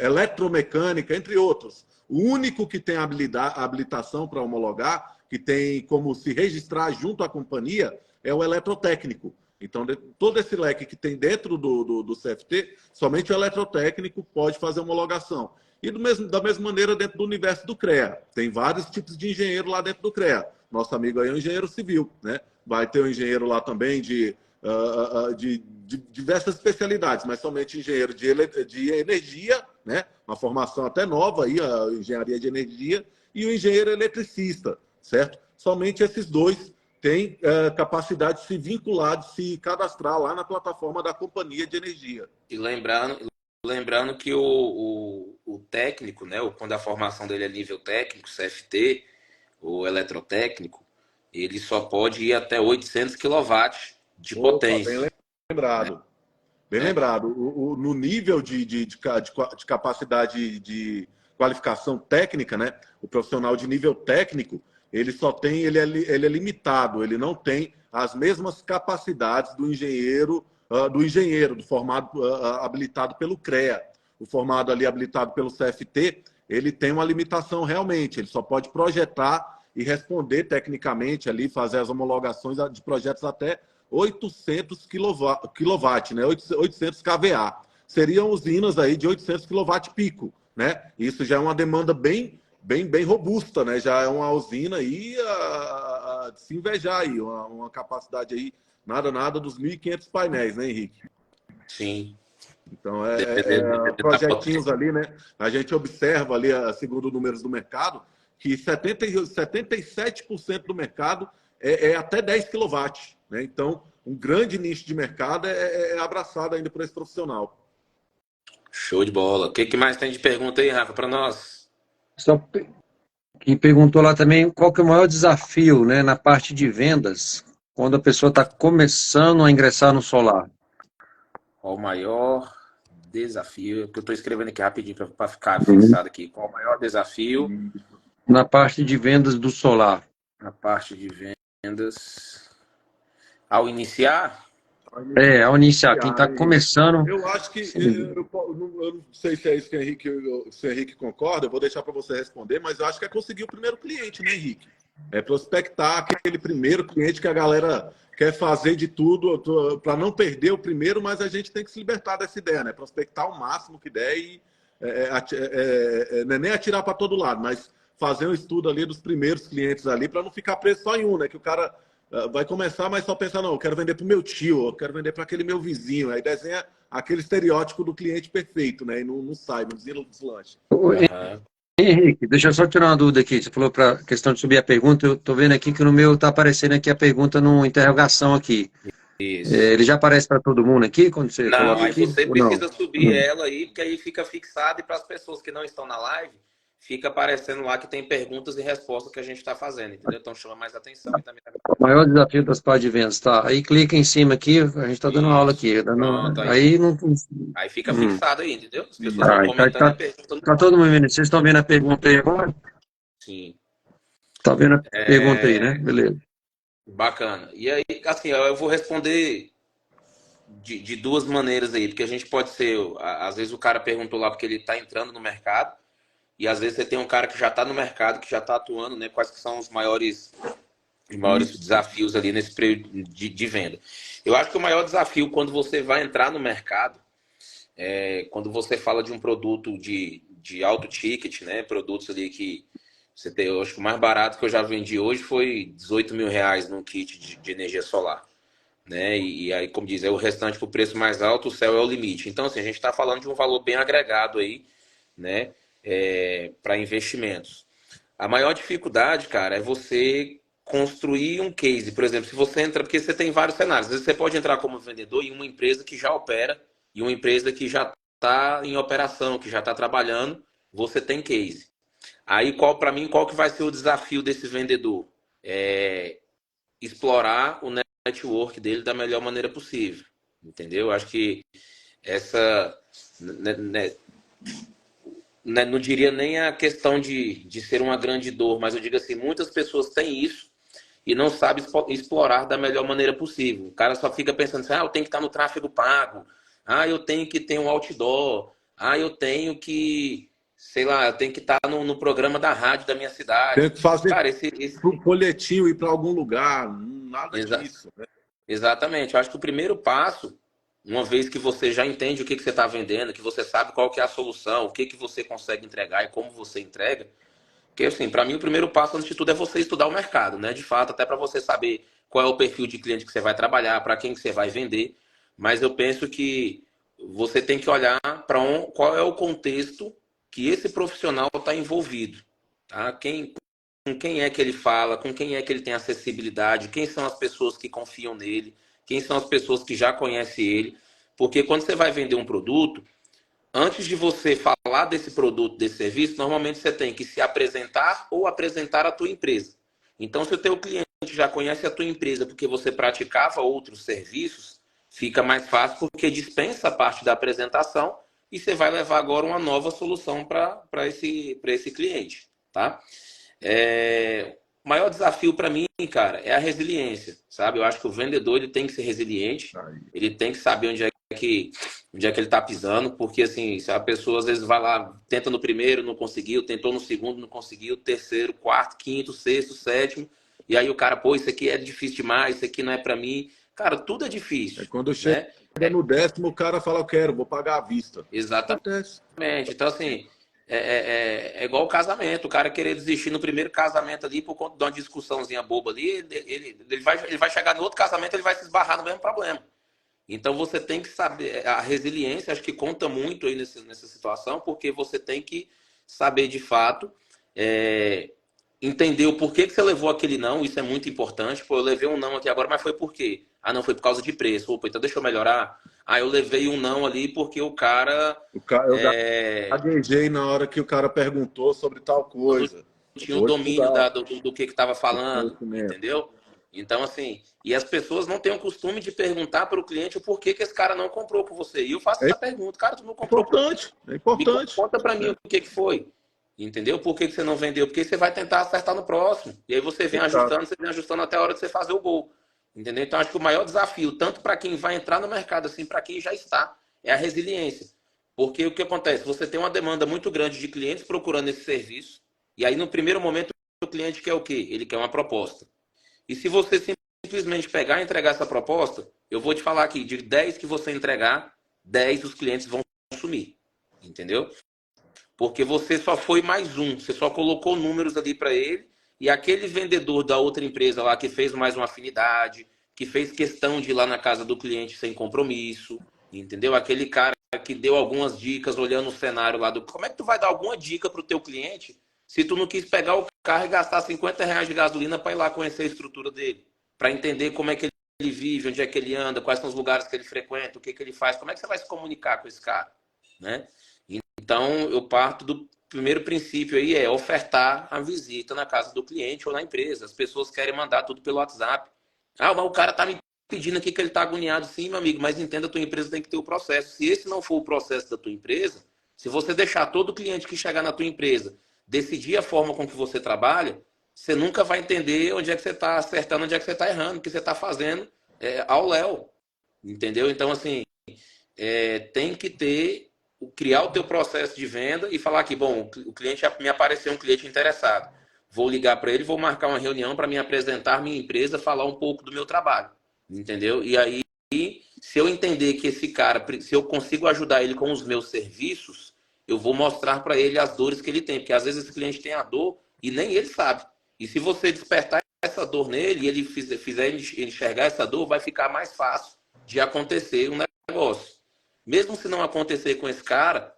eletromecânica, entre outros. O único que tem habilitação para homologar, que tem como se registrar junto à companhia, é o eletrotécnico. Então, todo esse leque que tem dentro do CFT, somente o eletrotécnico pode fazer homologação. E da mesma maneira dentro do universo do CREA. Tem vários tipos de engenheiro lá dentro do CREA. Nosso amigo aí é um engenheiro civil, né? Vai ter um engenheiro lá também de diversas especialidades, mas somente engenheiro de energia, né? Uma formação até nova aí, a engenharia de energia, e o engenheiro eletricista, certo? Somente esses dois têm capacidade de se vincular, de se cadastrar lá na plataforma da companhia de energia. E lembrando que o técnico, né? Quando a formação dele é nível técnico, CFT, o eletrotécnico, ele só pode ir até 800 kW de potência. Bem lembrado. Bem lembrado. No nível de capacidade de qualificação técnica, né? O profissional de nível técnico, ele só tem, ele é limitado, ele não tem as mesmas capacidades do engenheiro, do formado habilitado pelo CREA. O formado ali habilitado pelo CFT, ele tem uma limitação realmente, ele só pode projetar e responder tecnicamente ali, fazer as homologações de projetos até 800 kW, né? 800 kVA. Seriam usinas aí de 800 kW pico, né? Isso já é uma demanda bem robusta, né? Já é uma usina aí de se invejar aí, uma capacidade aí, nada dos 1.500 painéis, né, Henrique? Sim. Então, projetinhos ali, né? A gente observa ali, segundo números do mercado, que 77% do mercado é até 10 kW, né? Então, um grande nicho de mercado é abraçado ainda por esse profissional. Show de bola. O que mais tem de pergunta aí, Rafa, para nós? Só que perguntou lá também qual que é o maior desafio, né, na parte de vendas, quando a pessoa está começando a ingressar no solar. Qual o maior desafio? Que eu estou escrevendo aqui rapidinho para ficar fixado aqui. Qual o maior desafio? Na parte de vendas do solar. Na parte de vendas. Ao iniciar? Ao iniciar. Quem está começando... Eu acho que... Eu não sei se é isso que o Henrique concorda, eu vou deixar para você responder, mas eu acho que é conseguir o primeiro cliente, né, Henrique? É prospectar aquele primeiro cliente que a galera quer fazer de tudo para não perder o primeiro, mas a gente tem que se libertar dessa ideia, né? Prospectar o máximo que der e não é nem atirar para todo lado, mas fazer um estudo ali dos primeiros clientes ali para não ficar preso só em um, né? Que o cara vai começar, mas só pensar, não, eu quero vender para o meu tio, eu quero vender para aquele meu vizinho. Aí desenha aquele estereótipo do cliente perfeito, né? E não sai, não deslancha. Henrique, deixa eu só tirar uma dúvida aqui. Você falou para questão de subir a pergunta. Eu estou vendo aqui que no meu está aparecendo aqui a pergunta no interrogação aqui. Isso. Ele já aparece para todo mundo aqui quando você coloca aqui? Não, aí você precisa subir ela aí, porque aí fica fixado e para as pessoas que não estão na live, fica aparecendo lá que tem perguntas e respostas que a gente está fazendo, entendeu? Então chama mais atenção. E também... O maior desafio das partes de vendas, tá? Aí clica em cima aqui, a gente está dando aula aqui. Pronto, aí fica fixado aí, entendeu? As pessoas estão comentando perguntando. Tá todo mundo vendo? Vocês estão vendo a pergunta aí agora? Sim. Tá vendo a pergunta aí, né? Beleza. Bacana. E aí, assim, eu vou responder de duas maneiras aí, porque a gente pode ser, às vezes o cara perguntou lá porque ele está entrando no mercado, e às vezes você tem um cara que já está no mercado, que já está atuando, né? Quais que são os maiores desafios ali nesse período de venda. Eu acho que o maior desafio quando você vai entrar no mercado, quando você fala de um produto de alto ticket, né? Produtos ali que você tem, eu acho que o mais barato que eu já vendi hoje foi R$18 mil num kit de energia solar. Né? E aí, como diz, o restante para o preço mais alto, o céu é o limite. Então, assim, a gente está falando de um valor bem agregado aí, né? Para investimentos. A maior dificuldade, cara, é você construir um case. Por exemplo, se você entra, porque você tem vários cenários. Às vezes você pode entrar como vendedor em uma empresa que já opera e uma empresa que já está em operação, que já está trabalhando, você tem case. Aí, para mim, qual que vai ser o desafio desse vendedor? É explorar o network dele da melhor maneira possível, entendeu? Eu acho que essa, não diria nem a questão de ser uma grande dor, mas eu digo assim, muitas pessoas têm isso e não sabem explorar da melhor maneira possível. O cara só fica pensando assim, eu tenho que estar no tráfego pago, eu tenho que ter um outdoor, eu tenho que, sei lá, eu tenho que estar no programa da rádio da minha cidade. Tem que fazer Cara, pro folhetinho ir para algum lugar, nada Exa disso, né? exatamente. Eu acho que o primeiro passo, uma vez que você já entende o que você está vendendo, que você sabe qual que é a solução, o que você consegue entregar e como você entrega, porque, assim, para mim, o primeiro passo, antes de tudo, é você estudar o mercado, né? De fato, até para você saber qual é o perfil de cliente que você vai trabalhar, para quem que você vai vender. Mas eu penso que você tem que olhar para qual é o contexto que esse profissional está envolvido, tá? Com quem é que ele fala, com quem é que ele tem acessibilidade, quem são as pessoas que confiam nele, quem são as pessoas que já conhecem ele. Porque quando você vai vender um produto, antes de você falar desse produto, desse serviço, normalmente você tem que se apresentar ou apresentar a tua empresa. Então, se o teu cliente já conhece a tua empresa porque você praticava outros serviços, fica mais fácil porque dispensa a parte da apresentação e você vai levar agora uma nova solução para esse cliente, tá? O maior desafio para mim, cara, é a resiliência, sabe? Eu acho que o vendedor ele tem que ser resiliente, ele tem que saber onde é que ele está pisando, porque assim, se a pessoa às vezes vai lá, tenta no primeiro, não conseguiu, tentou no segundo, não conseguiu, terceiro, quarto, quinto, sexto, sétimo, e aí o cara, pô, isso aqui é difícil demais, isso aqui não é para mim. Cara, tudo é difícil, Quando chega né? no 10º, o cara fala, eu quero, vou pagar à vista. Exatamente. Acontece. Então, assim, é igual o casamento. O cara querer desistir no primeiro casamento ali por conta de uma discussãozinha boba ali, ele vai chegar no outro casamento, ele vai se esbarrar no mesmo problema. Então, você tem que saber, a resiliência acho que conta muito aí nessa situação, porque você tem que saber de fato, entender o porquê que você levou aquele não, isso é muito importante. Pô, eu levei um não aqui agora, mas foi por quê? Não, foi por causa de preço. Opa, então deixa eu melhorar. Eu levei um não ali porque o cara... Eu gaguejei na hora que o cara perguntou sobre tal coisa. Não tinha o domínio do que estava falando, entendeu? Então, assim, e as pessoas não têm o costume de perguntar para o cliente o porquê que esse cara não comprou com você. E eu faço essa pergunta, cara, tu não comprou com você? É importante. Conta para mim o que foi. Entendeu? Por que você não vendeu? Porque você vai tentar acertar no próximo. E aí você vem ajustando até a hora de você fazer o gol. Entendeu? Então, acho que o maior desafio, tanto para quem vai entrar no mercado, assim, para quem já está, é a resiliência. Porque o que acontece? Você tem uma demanda muito grande de clientes procurando esse serviço, e aí, no primeiro momento, o cliente quer o quê? Ele quer uma proposta. E se você simplesmente pegar e entregar essa proposta, eu vou te falar aqui, de 10 que você entregar, 10 os clientes vão sumir. Entendeu? Porque você só foi mais um, você só colocou números ali para ele, e aquele vendedor da outra empresa lá que fez mais uma afinidade, que fez questão de ir lá na casa do cliente sem compromisso, entendeu? Aquele cara que deu algumas dicas olhando o cenário lá do... Como é que tu vai dar alguma dica para o teu cliente se tu não quis pegar o carro e gastar R$ 50 de gasolina para ir lá conhecer a estrutura dele? Para entender como é que ele vive, onde é que ele anda, quais são os lugares que ele frequenta, o que ele faz, como é que você vai se comunicar com esse cara, né? Então, eu parto do primeiro princípio aí, é ofertar a visita na casa do cliente ou na empresa. As pessoas querem mandar tudo pelo WhatsApp. Mas o cara tá me pedindo aqui que ele tá agoniado. Sim, meu amigo, mas entenda, a tua empresa tem que ter o processo. Se esse não for o processo da tua empresa, se você deixar todo cliente que chegar na tua empresa decidir a forma com que você trabalha, você nunca vai entender onde é que você está acertando, onde é que você está errando, o que você está fazendo ao léu. Entendeu? Então, assim, tem que criar o teu processo de venda e falar que, bom, o cliente me apareceu um cliente interessado. Vou ligar para ele, vou marcar uma reunião para me apresentar minha empresa, falar um pouco do meu trabalho. Entendeu? E aí, se eu entender que esse cara, se eu consigo ajudar ele com os meus serviços, eu vou mostrar para ele as dores que ele tem. Porque às vezes esse cliente tem a dor e nem ele sabe. E se você despertar essa dor nele e ele fizer ele enxergar essa dor, vai ficar mais fácil de acontecer um negócio. Mesmo se não acontecer com esse cara,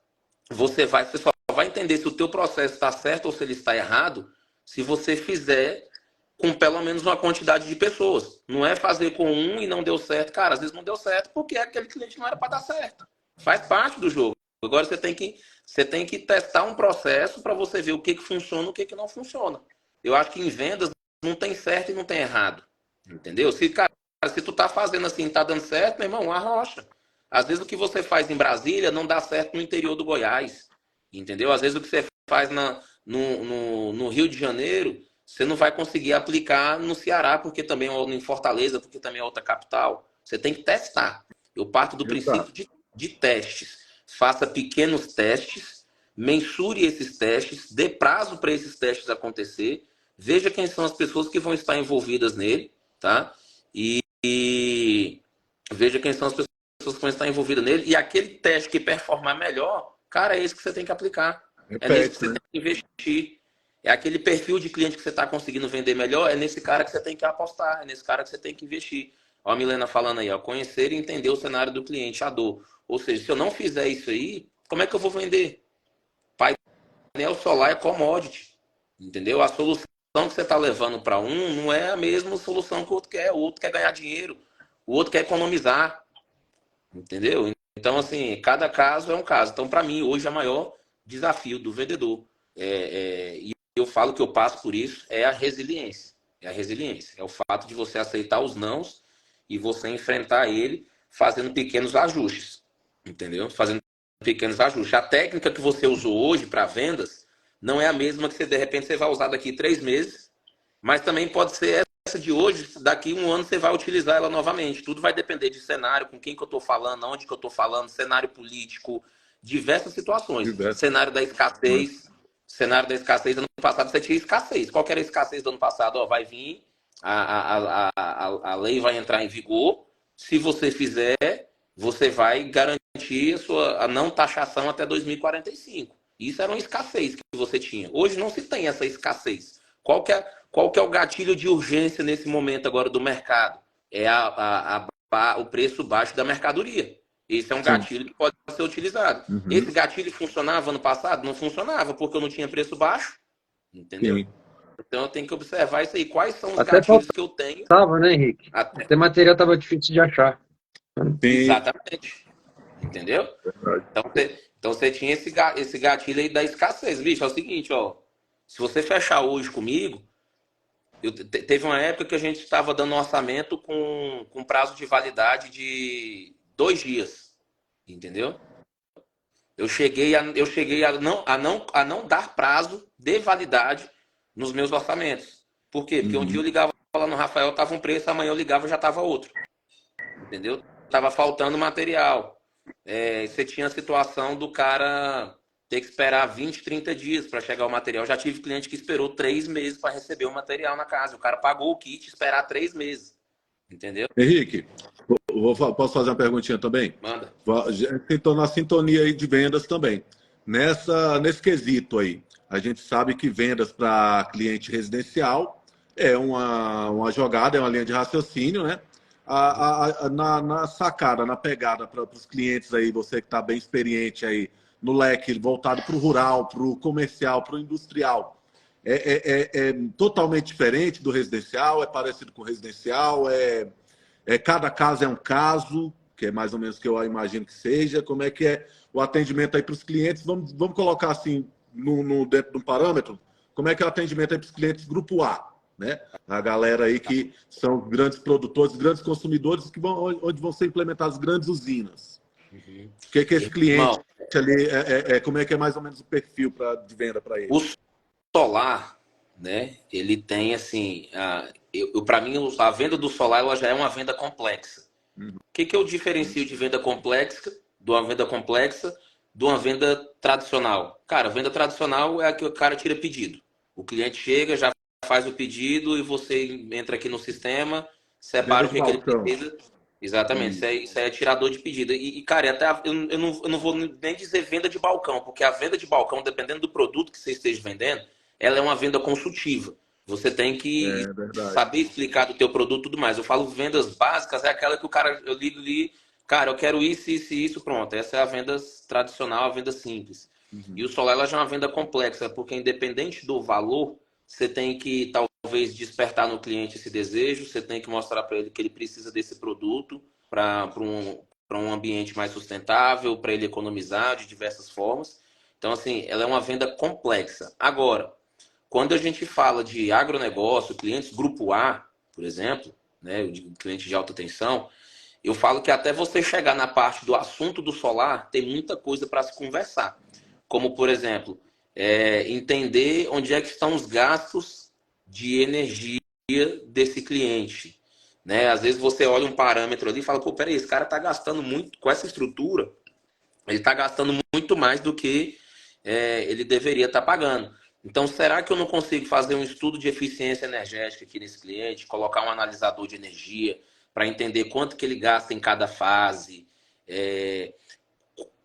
você só vai entender se o teu processo está certo ou se ele está errado se você fizer com pelo menos uma quantidade de pessoas. Não é fazer com um e não deu certo. Cara, às vezes não deu certo porque aquele cliente não era para dar certo. Faz parte do jogo. Agora você tem que testar um processo para você ver o que funciona e o que não funciona. Eu acho que em vendas não tem certo e não tem errado. Entendeu? Se tu tá fazendo assim, tá dando certo, meu irmão, arrocha. Às vezes o que você faz em Brasília não dá certo no interior do Goiás. Entendeu? Às vezes o que você faz no Rio de Janeiro, você não vai conseguir aplicar no Ceará, porque também é em Fortaleza, porque também é outra capital. Você tem que testar. Eu parto do princípio de testes. Faça pequenos testes, mensure esses testes, dê prazo para esses testes acontecer, veja quem são as pessoas que vão estar envolvidas nele, tá? E veja quem são as pessoas que vão estar envolvidas nele, e aquele teste que performar melhor, cara, é esse que você tem que aplicar. É nesse que você tem que investir. É aquele perfil de cliente que você está conseguindo vender melhor, é nesse cara que você tem que apostar, é nesse cara que você tem que investir. Ó, a Milena falando aí, ó, conhecer e entender o cenário do cliente, a dor. Ou seja, se eu não fizer isso aí, como é que eu vou vender? Painel solar é commodity, entendeu? A solução que você está levando para um não é a mesma solução que o outro quer. O outro quer ganhar dinheiro, o outro quer economizar, entendeu? Então, assim, cada caso é um caso. Então, para mim, hoje, é o maior desafio do vendedor. E eu falo que eu passo por isso, é a resiliência. É a resiliência. É o fato de você aceitar os nãos e você enfrentar ele fazendo pequenos ajustes, entendeu? Fazendo pequenos ajustes. A técnica que você usou hoje para vendas não é a mesma que você, de repente, você vai usar daqui 3 meses, mas também pode ser essa de hoje, daqui 1 ano você vai utilizar ela novamente. Tudo vai depender de cenário, com quem que eu estou falando, onde que eu estou falando, cenário político, diversas situações. Cenário da escassez. Cenário da escassez, ano passado você tinha escassez. Qual que era a escassez do ano passado? Ó, vai vir, a lei vai entrar em vigor. Se você fizer, você vai garantir a não taxação até 2045. Isso era uma escassez que você tinha. Hoje não se tem essa escassez. Qual que é o gatilho de urgência nesse momento agora do mercado? É o preço baixo da mercadoria. Esse é um gatilho que pode ser utilizado. Uhum. Esse gatilho funcionava ano passado? Não funcionava, porque eu não tinha preço baixo. Entendeu? Sim. Então eu tenho que observar isso aí. Quais são os Até gatilhos que eu tenho? faltava, né, Henrique? Até material estava difícil de achar. Sim. Exatamente. Entendeu? Então você tinha esse gatilho aí da escassez. Bicho, é o seguinte, ó. Se você fechar hoje comigo, teve uma época que a gente estava dando um orçamento com prazo de validade de 2 dias. Entendeu? Eu cheguei a não dar prazo de validade nos meus orçamentos. Por quê? Porque um dia eu ligava lá no Rafael, estava um preço, amanhã eu ligava já estava outro. Entendeu? Tava faltando material. Você tinha a situação do cara ter que esperar 20, 30 dias para chegar o material. Já tive cliente que esperou 3 meses para receber o material na casa. O cara pagou o kit, esperar 3 meses. Entendeu? Henrique, posso fazer uma perguntinha também? Manda. Estou na sintonia aí de vendas também. Nesse quesito aí, a gente sabe que vendas para cliente residencial é uma jogada, é uma linha de raciocínio, né? Na sacada, na pegada para os clientes aí, você que está bem experiente aí no leque voltado para o rural, para o comercial, para o industrial, é totalmente diferente do residencial? É parecido com o residencial? Cada caso é um caso, que é mais ou menos o que eu imagino que seja. Como é que é o atendimento aí para os clientes? Vamos colocar assim, dentro de um parâmetro, como é que é o atendimento aí para os clientes grupo A? Né? A galera aí que são grandes produtores, grandes consumidores, onde vão ser implementadas grandes usinas. Uhum. O que é esse cliente ali, como é que é mais ou menos o perfil de venda para ele? O solar, né? Ele tem assim, para mim a venda do solar ela já é uma venda complexa. O que eu diferencio de venda complexa, de uma venda tradicional? Cara, a venda tradicional é a que o cara tira pedido. O cliente chega, já faz o pedido e você entra aqui no sistema, separa o que ele precisa. Exatamente, isso é tirador de pedido. Cara, até eu não vou nem dizer venda de balcão, porque a venda de balcão, dependendo do produto que você esteja vendendo, ela é uma venda consultiva. Você tem que saber explicar do teu produto e tudo mais. Eu falo vendas básicas, é aquela que o cara, eu ligo ali, cara, eu quero isso, isso e isso, pronto. Essa é a venda tradicional, a venda simples. E o solar ela já é uma venda complexa, porque independente do valor, você tem que talvez despertar no cliente esse desejo, você tem que mostrar para ele que ele precisa desse produto para para um ambiente mais sustentável, para ele economizar de diversas formas. Então, assim, ela é uma venda complexa. Agora, quando a gente fala de agronegócio, clientes grupo A, por exemplo, né, de cliente de alta tensão, eu falo que até você chegar na parte do assunto do solar, tem muita coisa para se conversar. Como, por exemplo, entender onde é que estão os gastos de energia desse cliente. Né? Às vezes você olha um parâmetro ali e fala, pô, peraí, esse cara está gastando muito, com essa estrutura, ele está gastando muito mais do que ele deveria estar pagando. Então, será que eu não consigo fazer um estudo de eficiência energética aqui nesse cliente, colocar um analisador de energia para entender quanto que ele gasta em cada fase,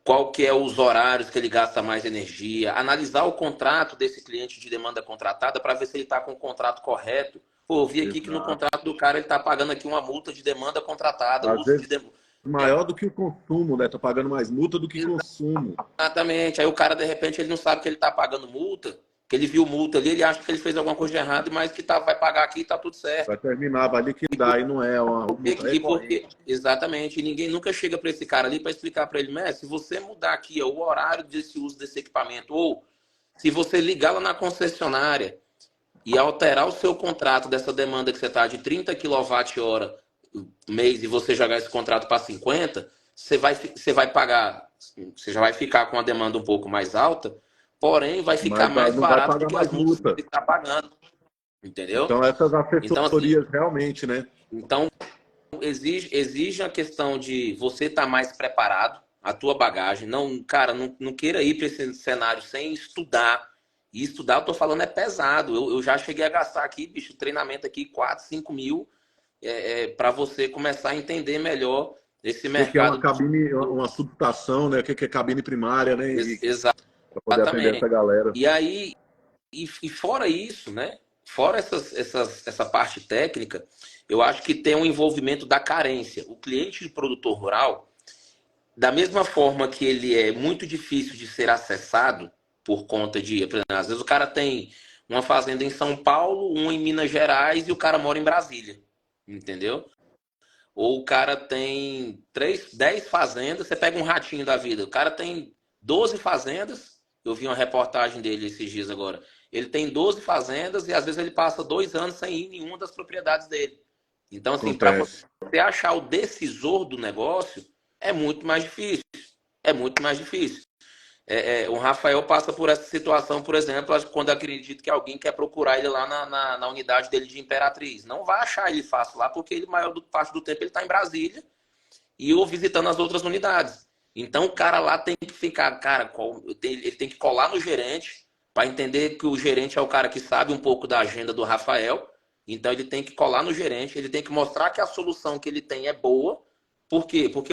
qual que é os horários que ele gasta mais energia, analisar o contrato desse cliente de demanda contratada para ver se ele está com o contrato correto. Pô, eu vi aqui que no contrato do cara ele está pagando aqui uma multa de demanda contratada, Às uso de vezes demanda. maior do que o consumo, né? Tá pagando mais multa do que consumo. Exatamente. Aí o cara, de repente, ele não sabe que ele está pagando multa, que ele viu multa ali, ele acha que ele fez alguma coisa de errado, mas que vai pagar aqui e está tudo certo. Vai terminar, vai liquidar, e não é uma multa recorrente. Exatamente. E ninguém nunca chega para esse cara ali para explicar para ele, se você mudar aqui o horário desse uso desse equipamento, ou se você ligar lá na concessionária e alterar o seu contrato dessa demanda que você está de 30 kWh mês e você jogar esse contrato para 50, você vai pagar, você já vai ficar com a demanda um pouco mais alta, porém vai ficar mais não vai barato do pagar que as mais multas que multa. você está pagando. Entendeu? Então, essas Então, assim, assessorias realmente, né? então exige a questão de você estar mais preparado, a tua bagagem. Não, cara, não queira ir para esse cenário sem estudar. E estudar, eu tô falando, é pesado. Eu já cheguei a gastar aqui, bicho, treinamento aqui, 4, 5 mil, para você começar a entender melhor esse O que é uma mercado. cabine, uma subestação, né? O que é cabine primária, né? Para poder atender Exatamente. essa galera. E aí, e fora isso, né? Fora essa parte técnica, eu acho que tem um envolvimento da carência. O cliente de produtor rural, da mesma forma que ele é muito difícil de ser acessado por conta de, por exemplo, às vezes o cara tem uma fazenda em São Paulo, uma em Minas Gerais e o cara mora em Brasília, entendeu? Ou o cara tem 10 fazendas, você pega um ratinho da vida, o cara tem 12 fazendas, eu vi uma reportagem dele esses dias agora, ele tem 12 fazendas e às vezes ele passa 2 anos sem ir em nenhuma das propriedades dele. Então, assim, para Acontece. você achar o decisor do negócio, é muito mais difícil. É muito mais difícil. O Rafael passa por essa situação, por exemplo, quando acredito que alguém quer procurar ele lá na unidade dele de Imperatriz. Não vai achar ele fácil lá, porque ele, maior parte do tempo, ele está em Brasília e ou visitando as outras unidades. Então, o cara lá tem que ficar, cara, ele tem que colar no gerente para entender que o gerente é o cara que sabe um pouco da agenda do Rafael. Então, ele tem que colar no gerente, ele tem que mostrar que a solução que ele tem é boa. Por quê? Porque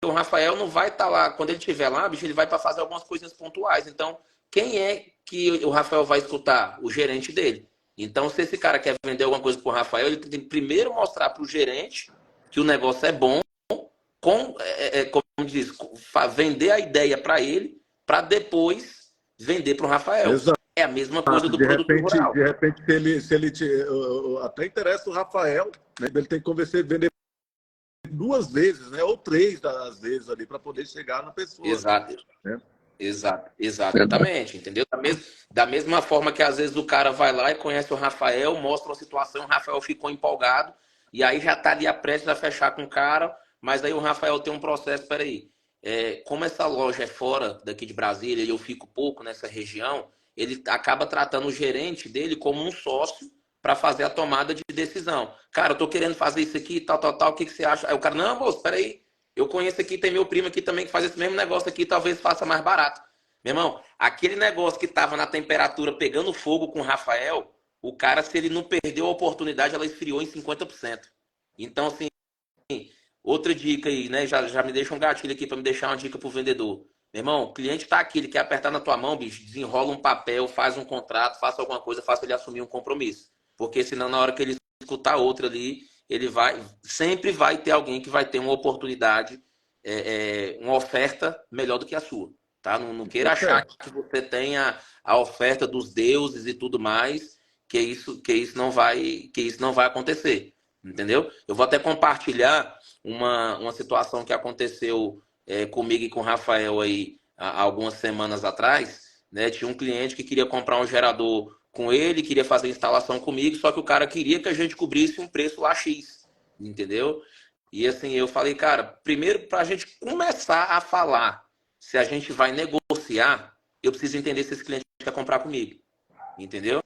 o Rafael não vai estar lá, quando ele estiver lá, bicho, ele vai para fazer algumas coisas pontuais. Então, quem é que o Rafael vai escutar? O gerente dele. Então, se esse cara quer vender alguma coisa para o Rafael, ele tem que primeiro mostrar para o gerente que o negócio é bom, como diz, vender a ideia para ele, para depois vender para o Rafael. Exato. É a mesma coisa do produtor rural. De repente, se ele até interessa o Rafael, né? Ele tem que convencer, vender 2 vezes, né? Ou 3 das vezes ali para poder chegar na pessoa. Exato. Né? Exatamente, entendeu? Da mesma forma que às vezes o cara vai lá e conhece o Rafael, mostra uma situação, o Rafael ficou empolgado, e aí já tá ali prestes a fechar com o cara, mas aí o Rafael tem um processo, peraí, como essa loja é fora daqui de Brasília e eu fico pouco nessa região, ele acaba tratando o gerente dele como um sócio para fazer a tomada de decisão. Cara, eu tô querendo fazer isso aqui, tal, o que você acha? Aí o cara, não, moço, peraí, eu conheço aqui, tem meu primo aqui também que faz esse mesmo negócio aqui, talvez faça mais barato. Meu irmão, aquele negócio que estava na temperatura pegando fogo com o Rafael, o cara, se ele não perdeu a oportunidade, ela esfriou em 50%. Então, assim, outra dica aí, né? Já me deixa um gatilho aqui para me deixar uma dica pro vendedor. Meu irmão, o cliente tá aqui, ele quer apertar na tua mão, bicho, desenrola um papel, faz um contrato, faça alguma coisa, faça ele assumir um compromisso. Porque senão, na hora que ele escutar outra ali, ele sempre vai ter alguém que vai ter uma oportunidade, uma oferta melhor do que a sua, tá? Não queira achar que você tenha a oferta dos deuses e tudo mais, que isso não vai acontecer. entendeu? Eu vou até compartilhar uma situação que aconteceu comigo e com o Rafael aí há algumas semanas atrás, né? Tinha um cliente que queria comprar um gerador com ele, queria fazer a instalação comigo, só que o cara queria que a gente cobrisse um preço lá X, entendeu? E assim, eu falei, cara, primeiro para a gente começar a falar se a gente vai negociar, eu preciso entender se esse cliente quer comprar comigo, entendeu?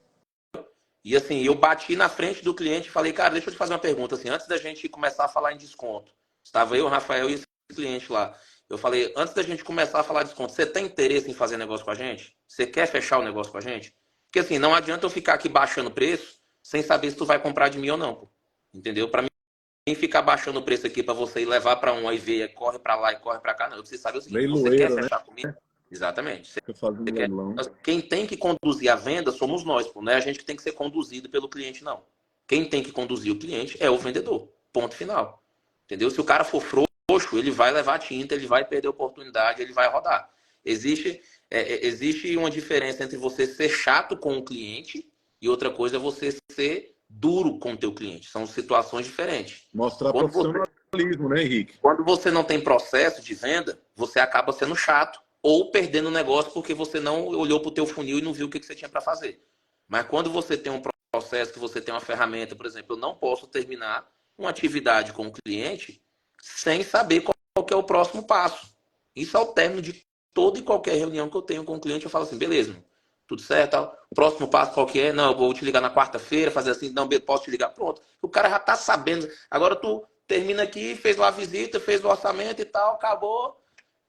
E assim, eu bati na frente do cliente e falei, cara, deixa eu te fazer uma pergunta, assim, antes da gente começar a falar em desconto, estava eu, o Rafael e esse cliente lá. Eu falei, antes da gente começar a falar de desconto, você tem interesse em fazer negócio com a gente? Você quer fechar o negócio com a gente? Porque assim, não adianta eu ficar aqui baixando o preço sem saber se tu vai comprar de mim ou não, pô. Entendeu? Para mim ficar baixando o preço aqui para você ir levar para um, aí ver, corre para lá e corre para cá, não. Eu preciso saber o seguinte, você quer Leiloeiro, né? fechar comigo? Exatamente. Fica fazendo leilão. Quem tem que conduzir a venda somos nós, pô. Não é a gente que tem que ser conduzido pelo cliente, não. Quem tem que conduzir o cliente é o vendedor. Ponto final. Entendeu? Se o cara for frouxo, ele vai levar tinta, ele vai perder a oportunidade, ele vai rodar. Existe uma diferença entre você ser chato com o cliente e outra coisa é você ser duro com o teu cliente. São situações diferentes. Mostrar profissionalismo, né, Henrique? Quando você não tem processo de venda, você acaba sendo chato ou perdendo o negócio porque você não olhou para o teu funil e não viu o que você tinha para fazer. Mas quando você tem um processo, que você tem uma ferramenta, por exemplo, eu não posso terminar uma atividade com o cliente sem saber qual que é o próximo passo. Isso ao término de toda e qualquer reunião que eu tenho com o cliente, eu falo assim, beleza, tudo certo, tal. Próximo passo qual que é? Não, eu vou te ligar na quarta-feira, fazer assim, não, posso te ligar, pronto. O cara já está sabendo. Agora tu termina aqui, fez lá a visita, fez o orçamento e tal, acabou.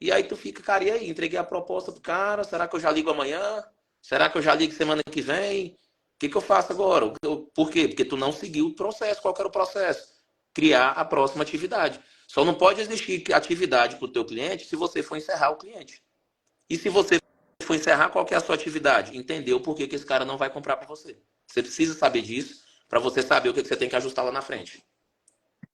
E aí tu fica, cara, e aí? Entreguei a proposta pro cara, será que eu já ligo amanhã? Será que eu já ligo semana que vem? O que eu faço agora? Por quê? Porque tu não seguiu o processo. Qual que era o processo? Criar a próxima atividade. Só não pode existir atividade para o teu cliente se você for encerrar o cliente. E se você for encerrar, qual que é a sua atividade? Entender o porquê que esse cara não vai comprar para você. Você precisa saber disso para você saber o que você tem que ajustar lá na frente.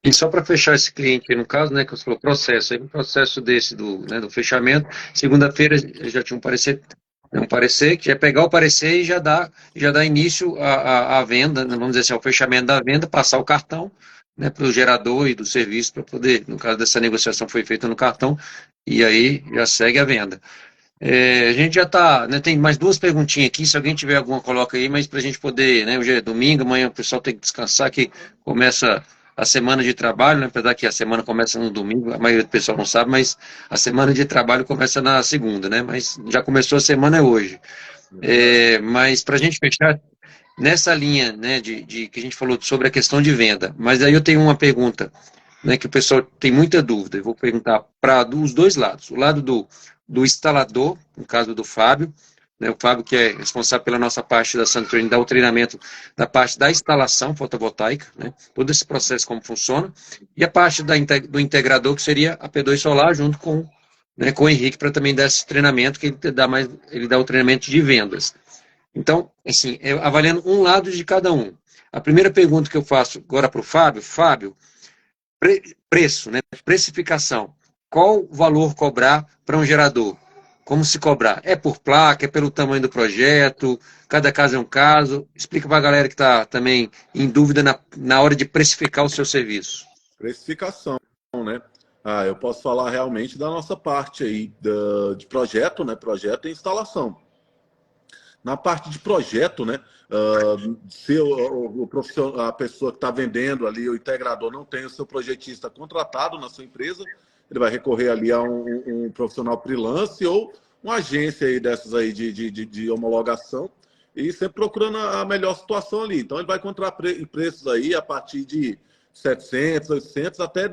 E só para fechar esse cliente aí, no caso, né, que você falou processo, aí um processo desse do fechamento, segunda-feira já tinha um parecer, que é pegar o parecer e já dá início à venda, né, vamos dizer assim, ao fechamento da venda, passar o cartão, né, para o gerador e do serviço, para poder, no caso dessa negociação foi feita no cartão, e aí já segue a venda. A gente já está, né, tem mais duas perguntinhas aqui, se alguém tiver alguma, coloca aí, mas para a gente poder, né, hoje é domingo, amanhã o pessoal tem que descansar, que começa a semana de trabalho, né, apesar que a semana começa no domingo, a maioria do pessoal não sabe, mas a semana de trabalho começa na segunda, né, mas já começou a semana hoje. Mas para a gente fechar, nessa linha, né, de que a gente falou sobre a questão de venda, mas aí eu tenho uma pergunta, né, que o pessoal tem muita dúvida, eu vou perguntar para os dois lados, o lado do instalador, no caso do Fábio, né, o Fábio que é responsável pela nossa parte da Suntraining, dá o treinamento da parte da instalação fotovoltaica, né, todo esse processo como funciona, e a parte do integrador, que seria a P2 Solar, junto com, né, com o Henrique, para também dar esse treinamento, que ele dá o treinamento de vendas. Então, assim, avaliando um lado de cada um. A primeira pergunta que eu faço agora para o Fábio, preço, né, precificação. Qual o valor cobrar para um gerador? Como se cobrar? É por placa, é pelo tamanho do projeto, cada caso é um caso. Explica para a galera que está também em dúvida na hora de precificar o seu serviço. Precificação, né? Eu posso falar realmente da nossa parte aí de projeto, né? Projeto e instalação. Na parte de projeto, né? Se a pessoa que está vendendo ali, o integrador, não tem o seu projetista contratado na sua empresa, ele vai recorrer ali a um profissional freelance ou uma agência aí dessas aí de homologação e sempre procurando a melhor situação ali. Então, ele vai encontrar preços aí a partir de 700, 800, até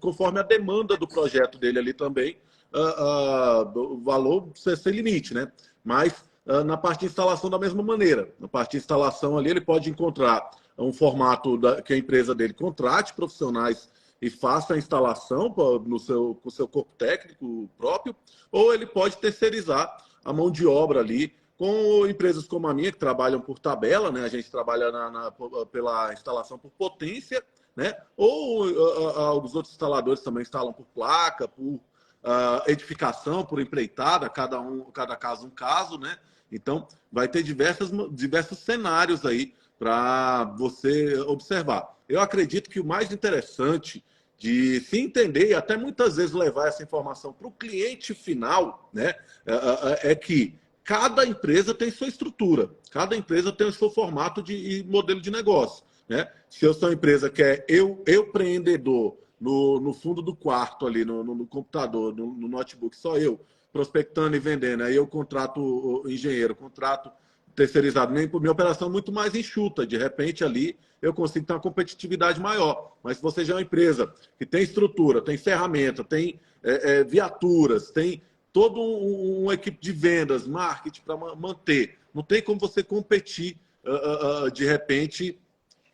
conforme a demanda do projeto dele ali também, o valor sem limite, né? Mas na parte de instalação da mesma maneira. Na parte de instalação ali ele pode encontrar um formato que a empresa dele contrate profissionais e faça a instalação com o seu corpo técnico próprio, ou ele pode terceirizar a mão de obra ali com empresas como a minha, que trabalham por tabela, né? A gente trabalha pela instalação por potência, né? Ou os outros instaladores também instalam por placa, por edificação, por empreitada, cada caso um caso, né? Então, vai ter diversos cenários aí para você observar. Eu acredito que o mais interessante de se entender e até muitas vezes levar essa informação para o cliente final, né, é que cada empresa tem sua estrutura, cada empresa tem o seu formato e modelo de negócio. Né? Se eu sou uma empresa que é eu empreendedor, no fundo do quarto ali, no computador, no notebook, só eu, prospectando e vendendo, aí eu contrato o engenheiro, contrato terceirizado, minha operação é muito mais enxuta, de repente ali eu consigo ter uma competitividade maior. Mas se você já é uma empresa que tem estrutura, tem ferramenta, tem viaturas, tem toda uma equipe de vendas, marketing para manter, não tem como você competir de repente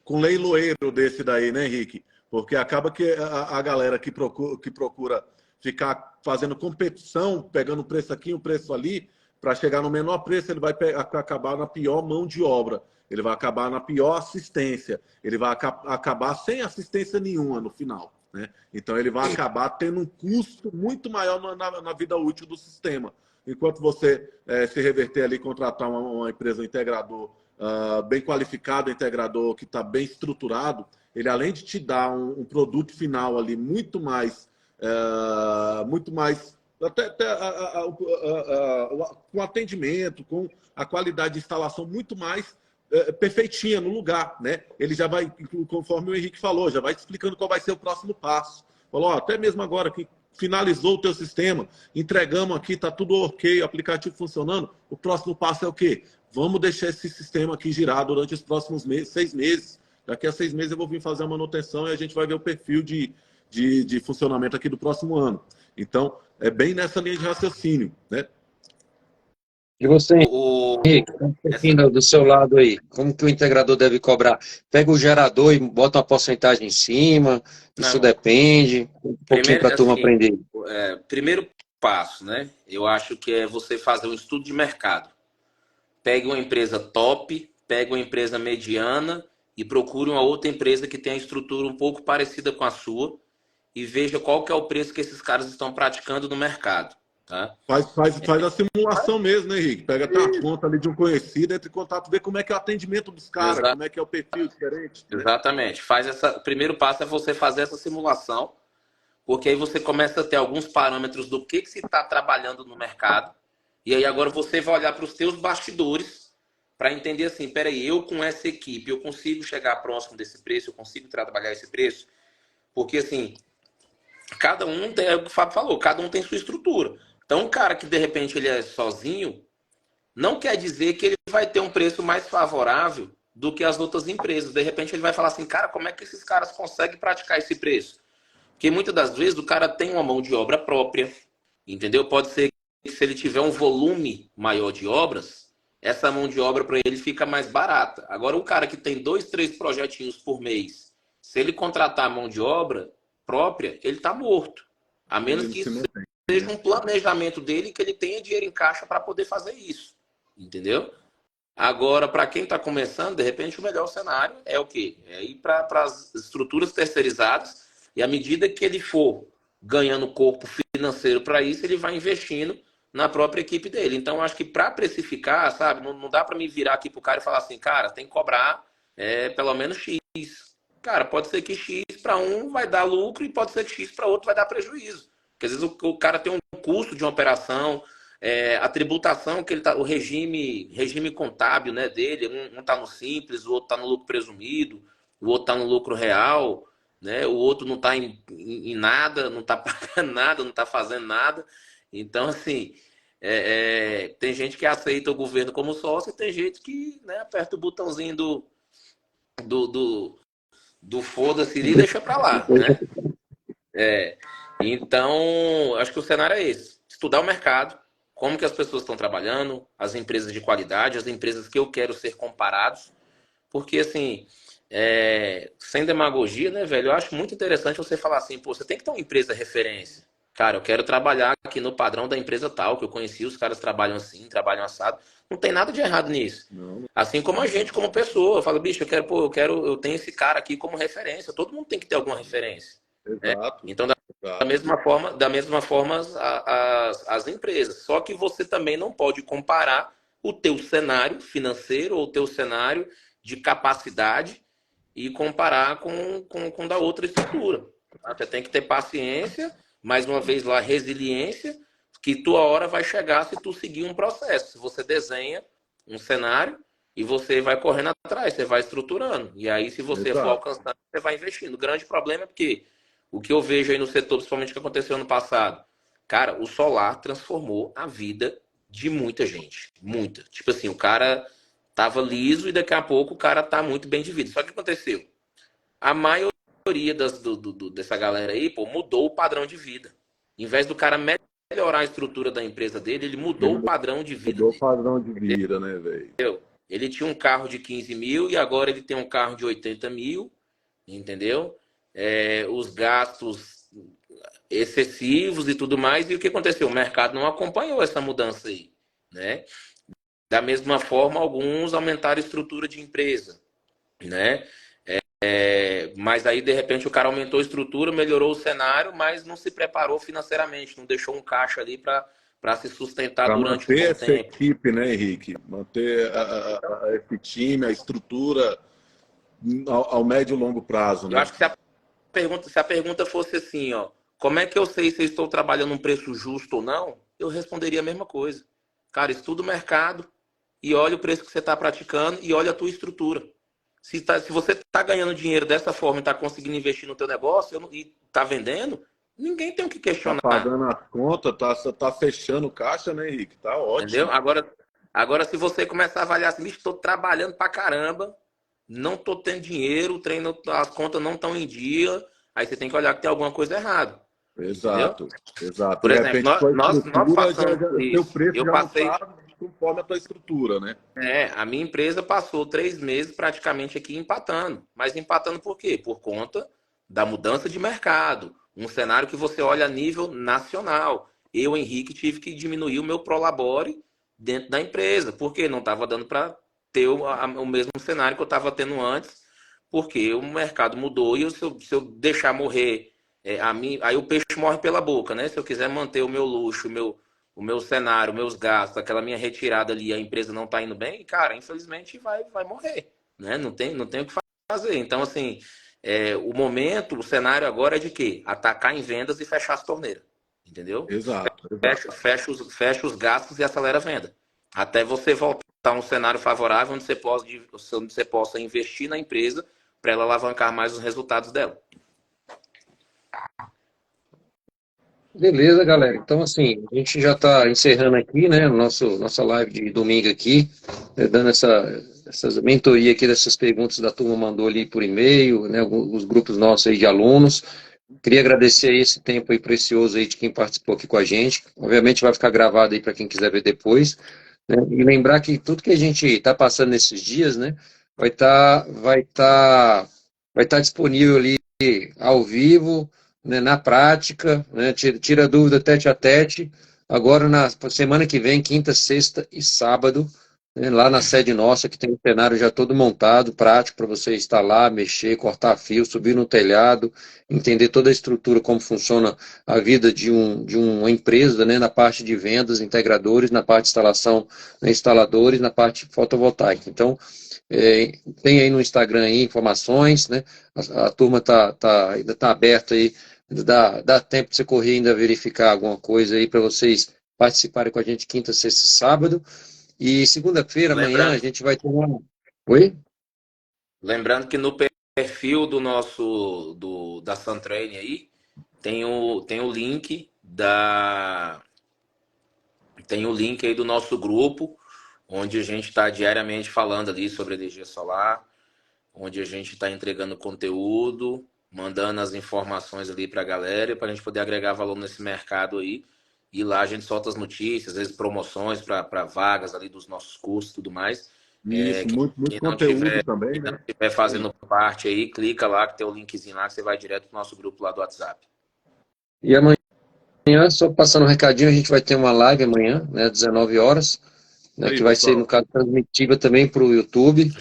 com leiloeiro desse daí, né, Henrique? Porque acaba que a galera que procura ficar fazendo competição, pegando um preço aqui, um preço ali, para chegar no menor preço, ele vai acabar na pior mão de obra, ele vai acabar na pior assistência, ele vai acabar sem assistência nenhuma no final. Né? Então, ele vai acabar tendo um custo muito maior na vida útil do sistema. Enquanto você se reverter ali, contratar uma empresa, um integrador bem qualificado, um integrador que está bem estruturado, ele além de te dar um produto final ali muito mais até com atendimento, com a qualidade de instalação muito mais perfeitinha no lugar, né? Ele já vai, conforme o Henrique falou, já vai explicando qual vai ser o próximo passo. Falou, até mesmo agora que finalizou o teu sistema, entregamos aqui, está tudo ok, o aplicativo funcionando, o próximo passo é o quê? Vamos deixar esse sistema aqui girar durante os próximos 6 meses. Daqui a 6 meses eu vou vir fazer a manutenção e a gente vai ver o perfil de funcionamento aqui do próximo ano. Então, é bem nessa linha de raciocínio, né? E você, Henrique, do seu lado aí, como que o integrador deve cobrar? Pega o gerador e bota uma porcentagem em cima, isso depende, um pouquinho para a turma aprender. Primeiro passo, né? Eu acho que é você fazer um estudo de mercado. Pegue uma empresa top, pegue uma empresa mediana e procure uma outra empresa que tenha a estrutura um pouco parecida com a sua e veja qual que é o preço que esses caras estão praticando no mercado. Tá? Faz a simulação mesmo, né, Henrique? Pega até a conta ali de um conhecido, entra em contato, vê como é que é o atendimento dos caras, como é que é o perfil diferente. Né? Exatamente. O primeiro passo é você fazer essa simulação, porque aí você começa a ter alguns parâmetros do que se está trabalhando no mercado, e aí agora você vai olhar para os teus bastidores para entender assim, peraí, eu com essa equipe, eu consigo chegar próximo desse preço, eu consigo trabalhar esse preço? Porque assim, cada um tem, é o que o Fábio falou, cada um tem sua estrutura. Então, um cara que de repente ele é sozinho, não quer dizer que ele vai ter um preço mais favorável do que as outras empresas. De repente ele vai falar assim, cara, como é que esses caras conseguem praticar esse preço? Porque muitas das vezes o cara tem uma mão de obra própria, entendeu? Pode ser que se ele tiver um volume maior de obras, essa mão de obra para ele fica mais barata. Agora, o cara que tem 2, 3 projetinhos por mês, se ele contratar a mão de obra própria, ele está morto. A menos que isso seja um planejamento dele, que ele tenha dinheiro em caixa para poder fazer isso. Entendeu? Agora, para quem está começando, de repente o melhor cenário é o quê? É ir para as estruturas terceirizadas e à medida que ele for ganhando corpo financeiro para isso, ele vai investindo na própria equipe dele. Então, acho que para precificar, sabe, não dá para me virar aqui pro cara e falar assim, cara, tem que cobrar pelo menos X. Cara, pode ser que X para um vai dar lucro e pode ser que X para outro vai dar prejuízo. Porque às vezes o cara tem um custo de uma operação, a tributação que ele tá, o regime contábil, né, dele, um tá no simples, o outro tá no lucro presumido, o outro tá no lucro real, né, o outro não tá em nada, não tá pagando nada, não tá fazendo nada. Então, assim, tem gente que aceita o governo como sócio e tem gente que, né, aperta o botãozinho do foda-se e deixa pra lá, né? Então, acho que o cenário é esse. Estudar o mercado, como que as pessoas estão trabalhando, as empresas de qualidade, as empresas que eu quero ser comparados. Porque, assim, sem demagogia, né, velho? Eu acho muito interessante você falar assim, pô, você tem que ter uma empresa referência. Cara, eu quero trabalhar aqui no padrão da empresa tal, que eu conheci, os caras trabalham assim, trabalham assado. Não tem nada de errado nisso. Não. Assim como a gente, como pessoa. Eu falo, bicho, eu tenho esse cara aqui como referência. Todo mundo tem que ter alguma referência. Exato. Então, da mesma forma as empresas. Só que você também não pode comparar o teu cenário financeiro ou o teu cenário de capacidade e comparar com da outra estrutura. Você tem que ter paciência, mais uma vez lá, resiliência, que tua hora vai chegar se tu seguir um processo. Se você desenha um cenário e você vai correndo atrás, você vai estruturando. E aí, se você for alcançando, você vai investindo. O grande problema é porque o que eu vejo aí no setor, principalmente o que aconteceu ano passado, cara, o solar transformou a vida de muita gente. Muita. Tipo assim, o cara tava liso e daqui a pouco o cara tá muito bem de vida. Só que o que aconteceu? A maioria dessa galera aí, pô, mudou o padrão de vida. Em vez do cara melhorar a estrutura da empresa dele, ele mudou o padrão de vida Mudou o dele. padrão de vida, né, velho? Ele tinha um carro de 15 mil e agora ele tem um carro de 80 mil, entendeu? Os gastos excessivos e tudo mais. E o que aconteceu? O mercado não acompanhou essa mudança aí, né? Da mesma forma, alguns aumentaram a estrutura de empresa, né? Mas aí, de repente, o cara aumentou a estrutura, melhorou o cenário, mas não se preparou financeiramente, não deixou um caixa ali para se sustentar Para durante um manter bom essa tempo. equipe, né, Henrique? Manter esse time, a estrutura ao médio e longo prazo, Eu né? acho que se a pergunta fosse assim, ó, como é que eu sei se eu estou trabalhando um preço justo ou não? Eu responderia a mesma coisa. Cara, estuda o mercado e olha o preço que você está praticando e olha a tua estrutura. Se você está ganhando dinheiro dessa forma e está conseguindo investir no teu negócio e está vendendo, ninguém tem o que Tá questionar. pagando as contas, tá fechando caixa, né, Henrique? Tá Entendeu? ótimo. Agora se você começar a avaliar assim, estou trabalhando pra caramba, não estou tendo dinheiro, o treino, as contas não estão em dia, aí você tem que olhar que tem alguma coisa errada. Entendeu? Exato, exato. Por De exemplo, repente, tua nós estrutura, passamos por o teu isso. preço Eu já não passei. tá conforme a tua estrutura, né? A minha empresa passou 3 meses praticamente aqui empatando. Mas empatando por quê? Por conta da mudança de mercado. Um cenário que você olha a nível nacional. Eu, Henrique, tive que diminuir o meu prolabore dentro da empresa, porque não estava dando para ter o mesmo cenário que eu estava tendo antes, porque o mercado mudou e se eu deixar morrer, aí o peixe morre pela boca, né? Se eu quiser manter o meu luxo, o meu cenário, meus gastos, aquela minha retirada ali, a empresa não está indo bem, cara, infelizmente vai morrer, né? Não tem o que fazer. Então, assim, o momento, o cenário agora é de quê? Atacar em vendas e fechar as torneiras, entendeu? Exato, exato. Fecha os gastos e acelera a venda. Até você voltar a um cenário favorável onde você possa investir na empresa para ela alavancar mais os resultados dela. Beleza, galera. Então, assim, a gente já está encerrando aqui, né, nossa live de domingo aqui, dando essa mentoria aqui dessas perguntas da turma mandou ali por e-mail, né, os grupos nossos aí de alunos. Queria agradecer aí esse tempo aí precioso aí de quem participou aqui com a gente. Obviamente vai ficar gravado aí para quem quiser ver depois, né? E lembrar que tudo que a gente está passando nesses dias, né, vai tá disponível ali ao vivo, né, na prática, né, tira dúvida tete a tete. Agora, na semana que vem, quinta, sexta e sábado, né, lá na sede nossa, que tem um cenário já todo montado, prático, para você instalar, mexer, cortar fio, subir no telhado, entender toda a estrutura, como funciona a vida de uma empresa, né, na parte de vendas, integradores, na parte de instalação, né, instaladores, na parte fotovoltaica. Então, tem aí no Instagram aí informações, né? A turma ainda está aberta aí, dá tempo de você correr ainda verificar alguma coisa aí para vocês participarem com a gente quinta, sexta e sábado. E segunda-feira, amanhã, a Lembrando, gente vai ter uma. Oi? lembrando que no perfil do da Suntrain aí tem o link tem o link aí do nosso grupo, onde a gente está diariamente falando ali sobre energia solar, onde a gente está entregando conteúdo, mandando as informações ali para a galera, para a gente poder agregar valor nesse mercado aí. E lá a gente solta as notícias, às vezes promoções para vagas ali dos nossos cursos e tudo mais. Isso, muito, muito Quem não conteúdo também, quem não né? tiver fazendo parte aí, clica lá que tem o linkzinho lá que você vai direto pro nosso grupo lá do WhatsApp. E amanhã, só passando um recadinho, a gente vai ter uma live amanhã, né, 19 horas, né, Aí, que vai ser, no pessoal. caso, transmitida também para o YouTube.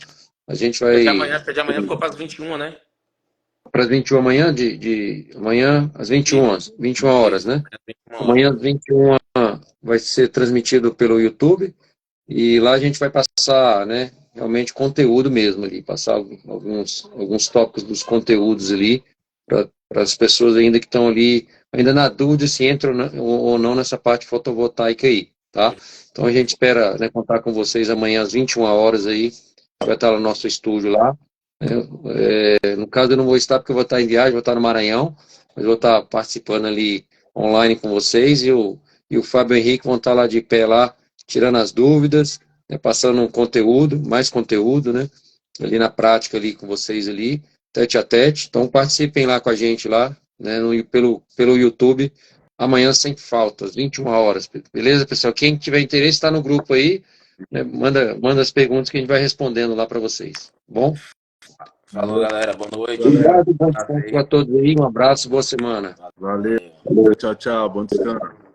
A gente vai Até de amanhã ficou para as 21, né? para as 21 amanhã, amanhã às 21 horas, Isso, né? amanhã às 21 horas. Amanhã às 21 vai ser transmitido pelo YouTube, E lá a gente vai passar, né, realmente conteúdo mesmo ali, passar alguns tópicos dos conteúdos ali, para as pessoas ainda que estão ali, ainda na dúvida se entram ou não nessa parte fotovoltaica aí, tá? Então a gente espera, né, contar com vocês amanhã às 21 horas aí, vai estar no nosso estúdio lá. No caso eu não vou estar porque eu vou estar em viagem, vou estar no Maranhão, mas vou estar participando ali online com vocês e o Fábio Henrique vão estar lá de pé lá, tirando as dúvidas, né, passando um conteúdo, mais conteúdo, né, ali na prática ali com vocês ali, tete a tete. Então participem lá com a gente lá, né, pelo YouTube, amanhã sem falta, às 21 horas. Beleza, pessoal? Quem tiver interesse está no grupo aí, né, manda as perguntas que a gente vai respondendo lá para vocês. Tá bom? Falou, galera. Boa noite. Galera, Obrigado, bom descanso para todos aí. Um abraço, boa semana. valeu. Tchau, tchau. Bom descanso.